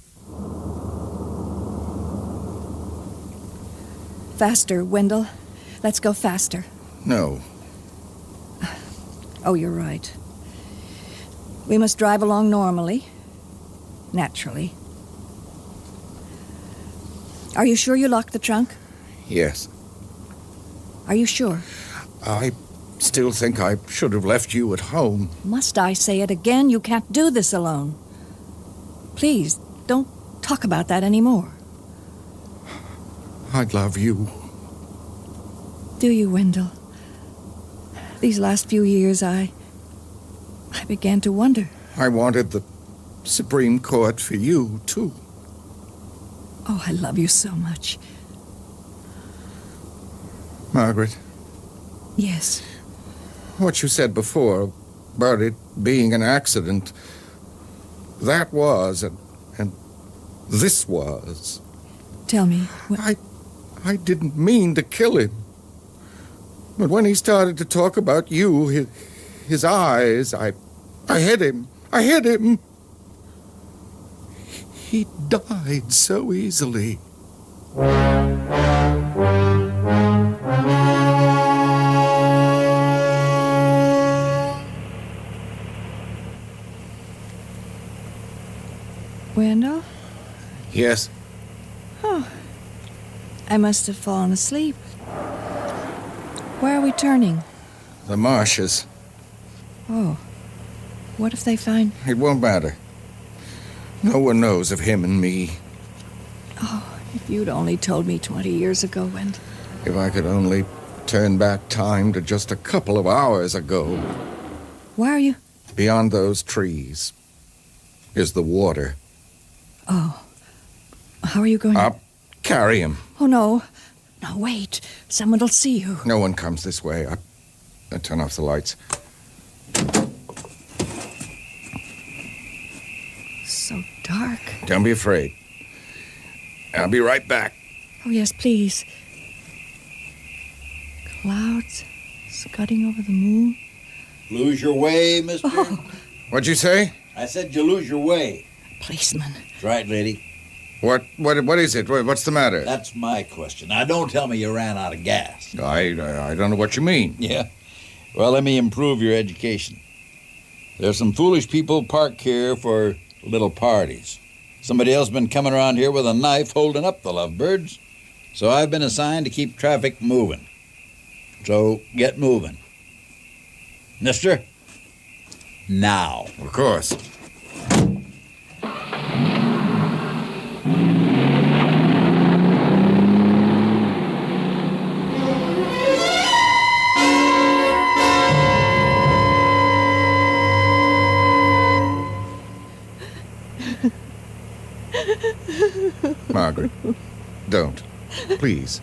Faster, Wendell. Let's go faster. No. Oh, you're right. We must drive along normally. Naturally. Are you sure you locked the trunk? Yes. Are you sure? I still think I should have left you at home. Must I say it again? You can't do this alone. Please, don't talk about that anymore. I love you. Do you, Wendell? These last few years, I began to wonder. I wanted the Supreme Court for you, too. Oh, I love you so much. Margaret. Yes. What you said before about it being an accident, that was, and this was. Tell me. I didn't mean to kill him. But when he started to talk about you, his eyes, I hit him. I hit him. He died so easily. Wendell? Yes. Oh, I must have fallen asleep. Where are we turning? The marshes. Oh, what if they find... It won't matter. No one knows of him and me. Oh, if you'd only told me 20 years ago, Wendell. If I could only turn back time to just a couple of hours ago. Why are you... Beyond those trees is the water. Oh. How are you going... I'll carry him. Oh, no. No, wait. Someone will see you. No one comes this way. I turn off the lights. So dark. Don't be afraid. I'll be right back. Oh, yes, please. Clouds scudding over the moon. Lose your way, mister? Oh. What'd you say? I said you lose your way. Policeman. That's right, lady. What is it? What's the matter? That's my question. Now, don't tell me you ran out of gas. I don't know what you mean. Yeah? Well, let me improve your education. There's some foolish people parked here for little parties. Somebody else been coming around here with a knife holding up the lovebirds. So I've been assigned to keep traffic moving. So get moving. Mister? Now. Of course. Margaret, don't. Please.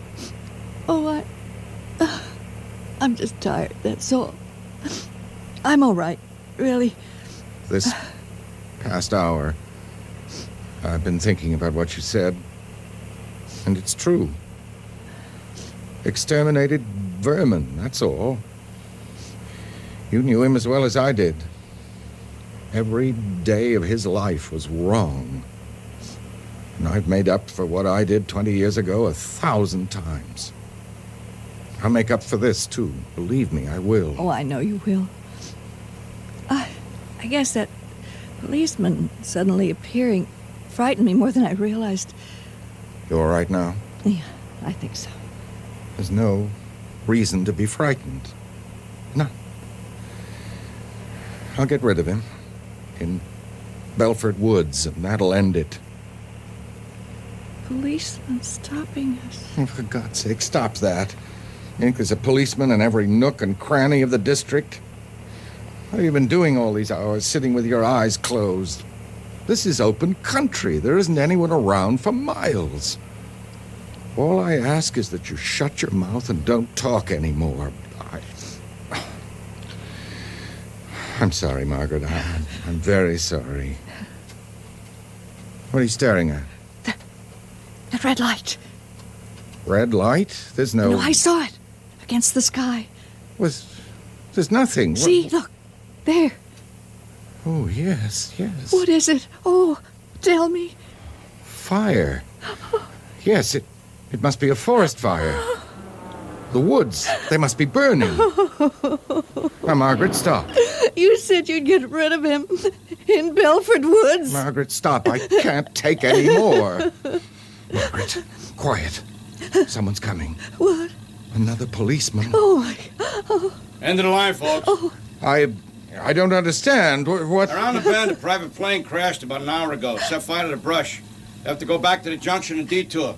Oh, I'm just tired, that's all. I'm all right, really. This past hour, I've been thinking about what you said, and it's true. Exterminated vermin, that's all. You knew him as well as I did. Every day of his life was wrong. And I've made up for what I did 20 years ago 1,000 times. I'll make up for this, too. Believe me, I will. Oh, I know you will. I guess that policeman suddenly appearing frightened me more than I realized. You all right now? Yeah, I think so. There's no reason to be frightened. No. I'll get rid of him in Belford Woods, and that'll end it. Policeman stopping us. Oh, for God's sake, stop that. You think there's a policeman in every nook and cranny of the district? What have you been doing all these hours, sitting with your eyes closed? This is open country. There isn't anyone around for miles. All I ask is that you shut your mouth and don't talk anymore. I'm sorry, Margaret. I'm very sorry. What are you staring at? That red light. Red light? There's no... No, I saw it. Against the sky. There's nothing. See, look. There. Oh, yes. What is it? Oh, tell me. Fire. Yes, it must be a forest fire. The woods, they must be burning. Now, Margaret, stop. You said you'd get rid of him in Belford Woods. Margaret, stop. I can't take any more. Margaret, quiet. Someone's coming. What? Another policeman. Oh, my God. End of the line, folks. Oh. I don't understand. What? Around the bend, a private plane crashed about an hour ago. Set fire to the brush. Have to go back to the junction and detour.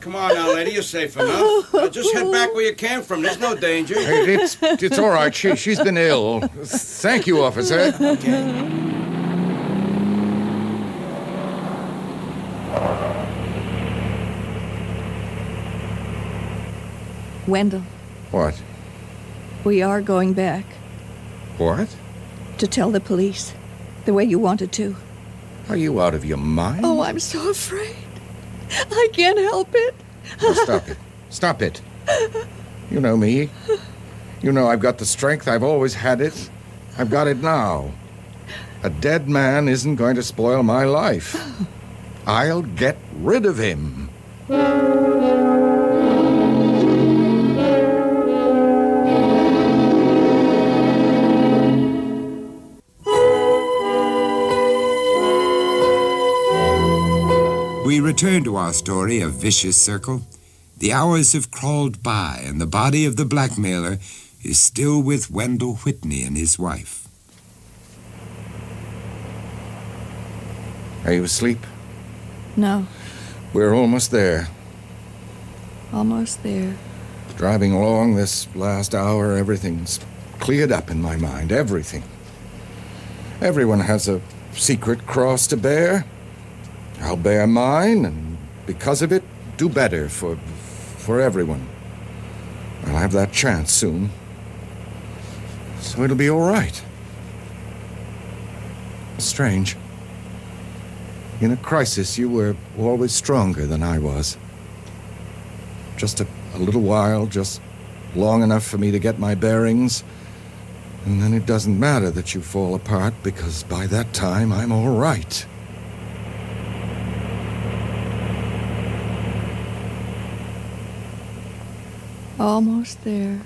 Come on now, lady. You're safe enough. Just head back where you came from. There's no danger. It's all right. She's been ill. Thank you, officer. Okay. Wendell. What? We are going back. What? To tell the police. The way you wanted to. Are you out of your mind? Oh, I'm so afraid. I can't help it. Now, stop it. Stop it. You know me. You know I've got the strength. I've always had it. I've got it now. A dead man isn't going to spoil my life. I'll get rid of him. We return to our story of Vicious Circle. The hours have crawled by, and the body of the blackmailer is still with Wendell Whitney and his wife. Are you asleep? No. We're almost there. Almost there. Driving along this last hour, everything's cleared up in my mind. Everything. Everyone has a secret cross to bear. I'll bear mine, and because of it, do better for everyone. I'll have that chance soon. So it'll be all right. Strange. In a crisis, you were always stronger than I was. Just a little while, just long enough for me to get my bearings, and then it doesn't matter that you fall apart, because by that time, I'm all right. Almost there.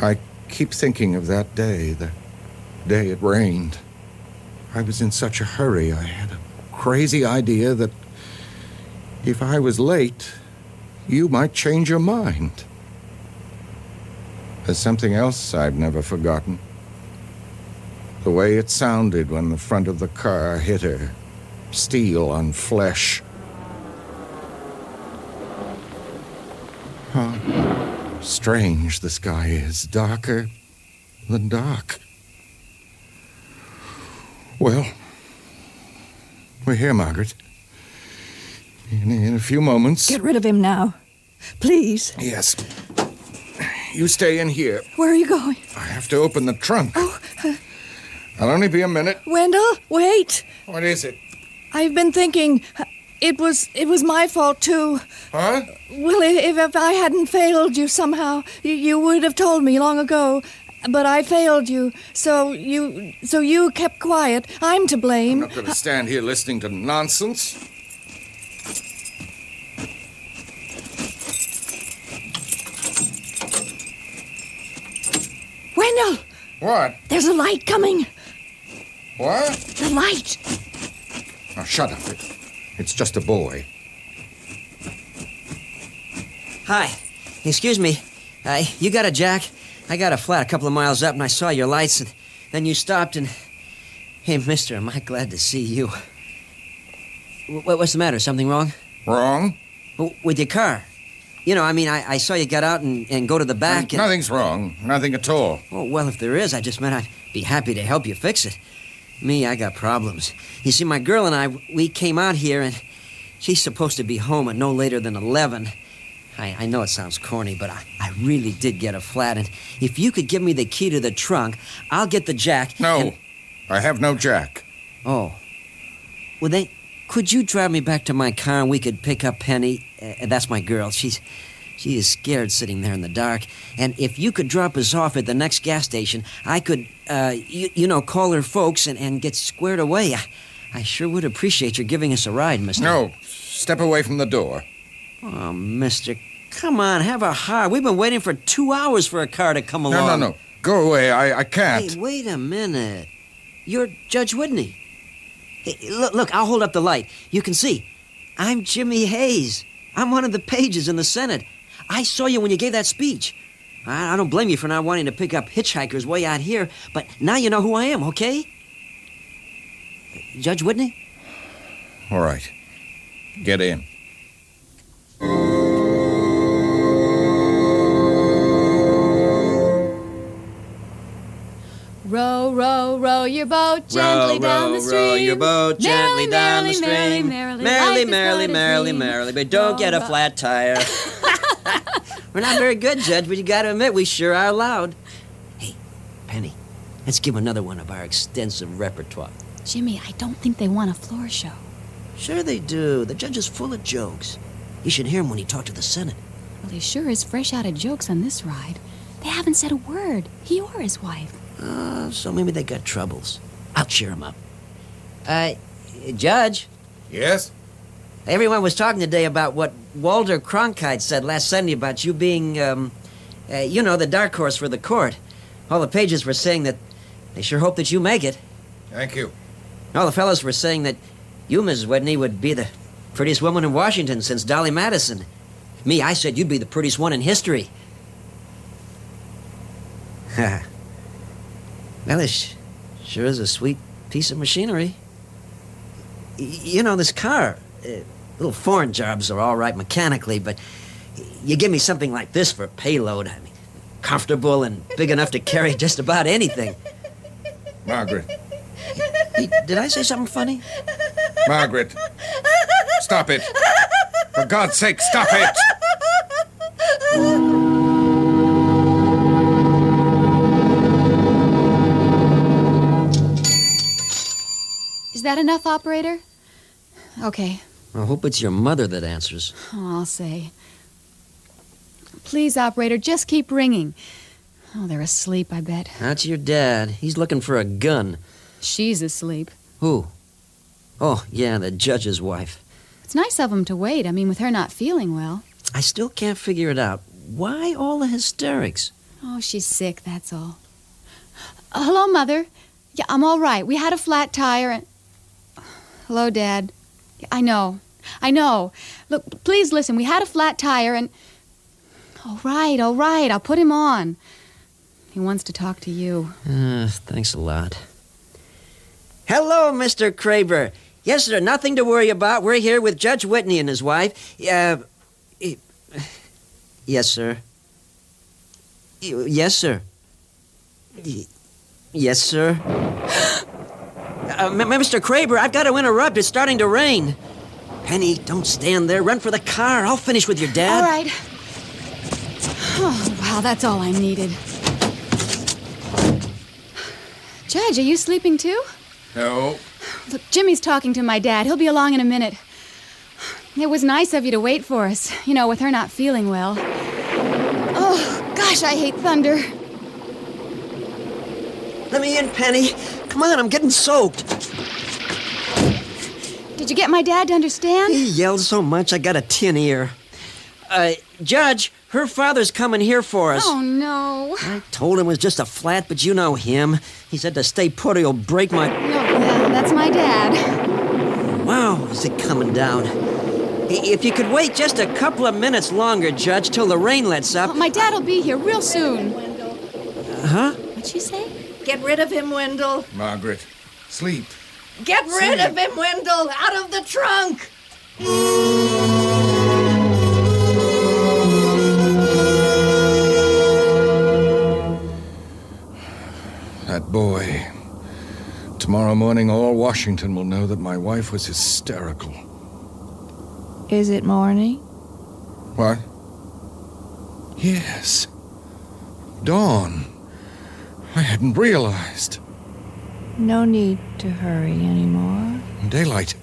I keep thinking of that day, the day it rained. I was in such a hurry. I had a crazy idea that if I was late, you might change your mind. There's something else I've never forgotten. The way it sounded when the front of the car hit her. Steel on flesh. How strange the sky is. Darker than dark. Well, we're here, Margaret. In a few moments... Get rid of him now. Please. Yes. You stay in here. Where are you going? I have to open the trunk. Oh. I'll only be a minute. Wendell, wait. What is it? I've been thinking... It was my fault, too. Huh? Well, if I hadn't failed you somehow, you would have told me long ago. But I failed you, so you kept quiet. I'm to blame. I'm not going to stand here listening to nonsense. Wendell! What? There's a light coming. What? The light. Now, shut up. It's just a boy. Hi. Excuse me. You got a jack? I got a flat a couple of miles up, and I saw your lights, and then you stopped, and... Hey, mister, am I glad to see you. What's the matter? Something wrong? Wrong? With your car. You know, I mean, I saw you get out and go to the back, and... Nothing's wrong. Nothing at all. Oh, well, if there is, I just meant I'd be happy to help you fix it. Me, I got problems. You see, my girl and I, we came out here, and she's supposed to be home at no later than 11. I know it sounds corny, but I really did get a flat, and if you could give me the key to the trunk, I'll get the jack. No, I have no jack. Oh. Well, then, could you drive me back to my car and we could pick up Penny? That's my girl. She is scared sitting there in the dark. And if you could drop us off at the next gas station, I could, call her folks and get squared away. I sure would appreciate your giving us a ride, mister. No, step away from the door. Oh, mister, come on, have a heart. We've been waiting for 2 hours for a car to come along. No. Go away. I can't. Hey, wait a minute. You're Judge Whitney. Hey, look, I'll hold up the light. You can see. I'm Jimmy Hayes. I'm one of the pages in the Senate. I saw you when you gave that speech. I don't blame you for not wanting to pick up hitchhikers way out here, but now you know who I am, okay? Judge Whitney? All right. Get in. Row, row, row your boat gently down the stream. Row your boat gently down the stream. Merrily, merrily, but don't get a flat tire. We're not very good, Judge, but you gotta admit, we sure are loud. Hey, Penny, let's give another one of our extensive repertoire. Jimmy, I don't think they want a floor show. Sure they do. The judge is full of jokes. You should hear him when he talked to the Senate. Well, he sure is fresh out of jokes on this ride. They haven't said a word, he or his wife. So maybe they got troubles. I'll cheer them up. Judge? Yes? Everyone was talking today about what Walter Cronkite said last Sunday about you being, the dark horse for the court. All the pages were saying that they sure hope that you make it. Thank you. All the fellows were saying that you, Mrs. Whitney, would be the prettiest woman in Washington since Dolly Madison. Me, I said you'd be the prettiest one in history. Well, it sure is a sweet piece of machinery. This car, little foreign jobs are all right mechanically, but you give me something like this for a payload. I mean, comfortable and big enough to carry just about anything. Margaret. Hey, did I say something funny? Margaret. Stop it. For God's sake, stop it. Is that enough, operator? Okay. I hope it's your mother that answers. Oh, I'll say. Please, operator, just keep ringing. Oh, they're asleep, I bet. That's your dad. He's looking for a gun. She's asleep. Who? Oh, yeah, the judge's wife. It's nice of him to wait. I mean, with her not feeling well. I still can't figure it out. Why all the hysterics? Oh, she's sick, that's all. Hello, Mother. Yeah, I'm all right. We had a flat tire and... Hello, Dad. Yeah, I know. Look, please listen. We had a flat tire and... All right. I'll put him on. He wants to talk to you. Thanks a lot. Hello, Mr. Kraber. Yes, sir, nothing to worry about. We're here with Judge Whitney and his wife. Yes, sir. Yes, sir. Yes, sir. Mr. Kraber, I've got to interrupt. It's starting to rain. Penny, don't stand there. Run for the car. I'll finish with your dad. All right. Oh, wow, that's all I needed. Judge, are you sleeping too? No. Look, Jimmy's talking to my dad. He'll be along in a minute. It was nice of you to wait for us, with her not feeling well. Oh, gosh, I hate thunder. Let me in, Penny. Come on, I'm getting soaked. Did you get my dad to understand? He yelled so much I got a tin ear. Judge, her father's coming here for us. Oh, no. I told him it was just a flat, but you know him. He said to stay put or he'll break my... No, that's my dad. Wow, is it coming down. If you could wait just a couple of minutes longer, Judge, till the rain lets up... Oh, my dad'll be here real soon. Huh? What'd she say? Get rid of him, Wendell. Margaret, sleep. Get rid of him, Wendell! Out of the trunk! That boy. Tomorrow morning, all Washington will know that my wife was hysterical. Is it morning? What? Yes. Dawn. I hadn't realized. No need to hurry anymore. Daylight.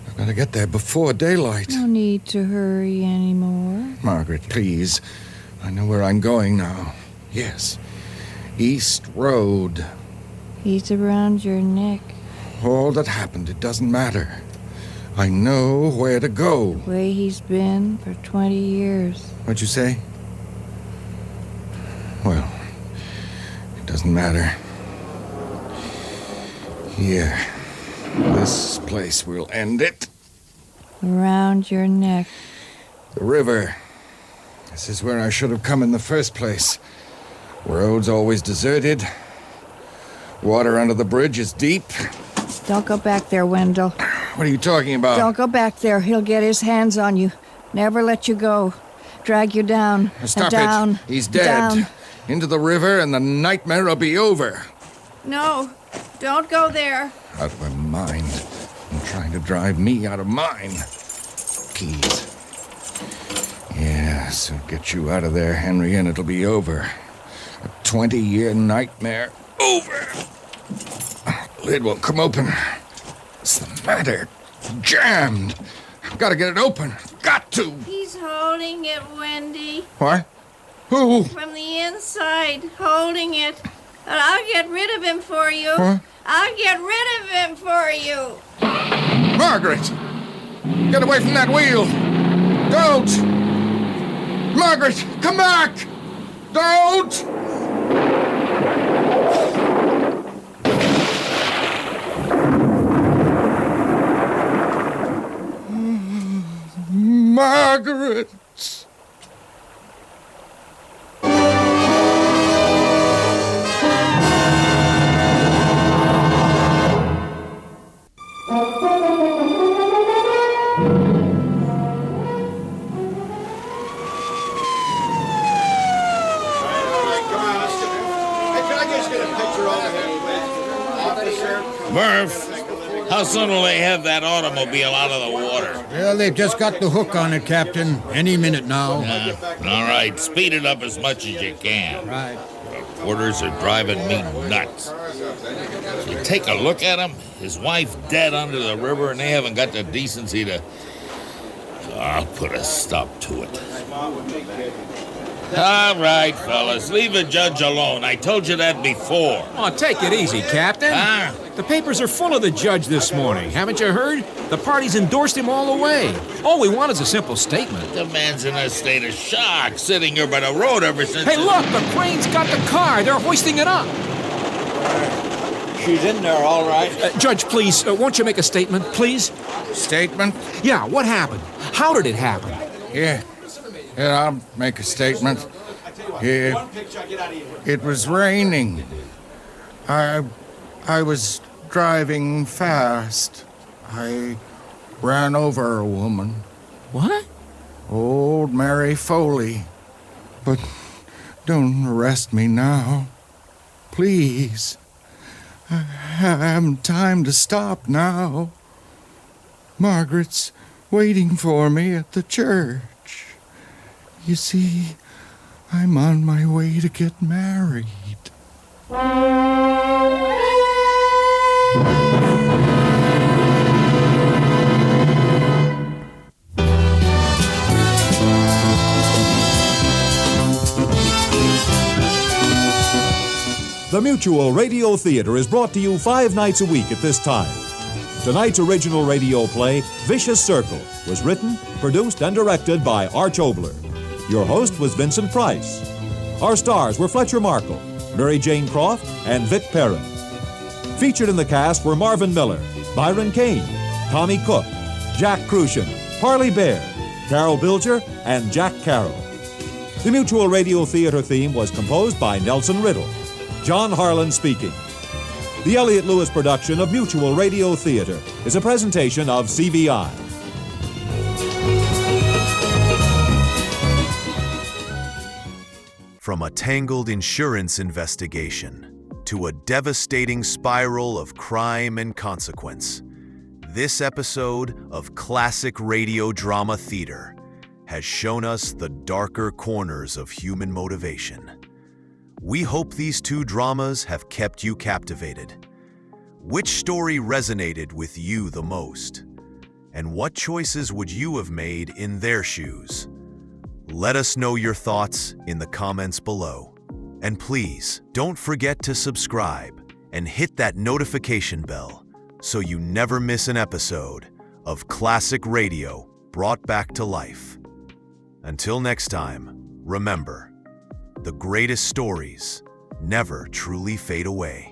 I've got to get there before daylight. No need to hurry anymore. Margaret, please. I know where I'm going now. Yes. East Road. He's around your neck. All that happened, it doesn't matter. I know where to go. The way he's been for 20 years. What'd you say? Well, it doesn't matter. Here. This place will end it. Around your neck. The river. This is where I should have come in the first place. Road's always deserted. Water under the bridge is deep. Don't go back there, Wendell. What are you talking about? Don't go back there. He'll get his hands on you. Never let you go. Drag you down. Stop down, it. He's dead. Down. Into the river and the nightmare will be over. No, don't go there. Out of my mind. And trying to drive me out of mine. Keys. Yes, I'll get you out of there, Henry, and it'll be over. A 20-year nightmare over. Lid won't come open. What's the matter? Jammed. I've got to get it open. Got to. He's holding it, Wendy. What? Who? From the inside, holding it. And I'll get rid of him for you. What? I'll get rid of him for you. Margaret! Get away from that wheel! Don't! Margaret, come back! Don't! Margaret! Murph, how soon will they have that automobile out of the water? Well, they've just got the hook on it, Captain. Any minute now. All right, speed it up as much as you can. Right. Reporters are driving me nuts. You take a look at him, his wife dead under the river, and they haven't got the decency to... I'll put a stop to it. All right, fellas, leave the judge alone. I told you that before. Oh, take it easy, Captain. The papers are full of the judge this morning. Haven't you heard? The party's endorsed him all the way. All we want is a simple statement. The man's in a state of shock, sitting here by the road ever since... Hey, look, the crane's got the car. They're hoisting it up. She's in there, all right. Judge, please, won't you make a statement, please? Statement? Yeah, what happened? How did it happen? Yeah, I'll make a statement. It was raining. I was driving fast. I ran over a woman. What? Old Mary Foley. But don't arrest me now. Please. I haven't time to stop now. Margaret's waiting for me at the church. You see, I'm on my way to get married. The Mutual Radio Theater is brought to you 5 nights a week at this time. Tonight's original radio play, Vicious Circle, was written, produced, and directed by Arch Obler. Your host was Vincent Price. Our stars were Fletcher Markle, Mary Jane Croft, and Vic Perrin. Featured in the cast were Marvin Miller, Byron Kane, Tommy Cook, Jack Crucian, Parley Bear, Carol Bilger, and Jack Carroll. The Mutual Radio Theater theme was composed by Nelson Riddle. John Harlan speaking. The Elliott Lewis production of Mutual Radio Theater is a presentation of CVI. From a tangled insurance investigation to a devastating spiral of crime and consequence, this episode of Classic Radio Drama Theater has shown us the darker corners of human motivation. We hope these 2 dramas have kept you captivated. Which story resonated with you the most? And what choices would you have made in their shoes? Let us know your thoughts in the comments below. And please, don't forget to subscribe and hit that notification bell so you never miss an episode of Classic Radio brought back to life. Until next time, remember, the greatest stories never truly fade away.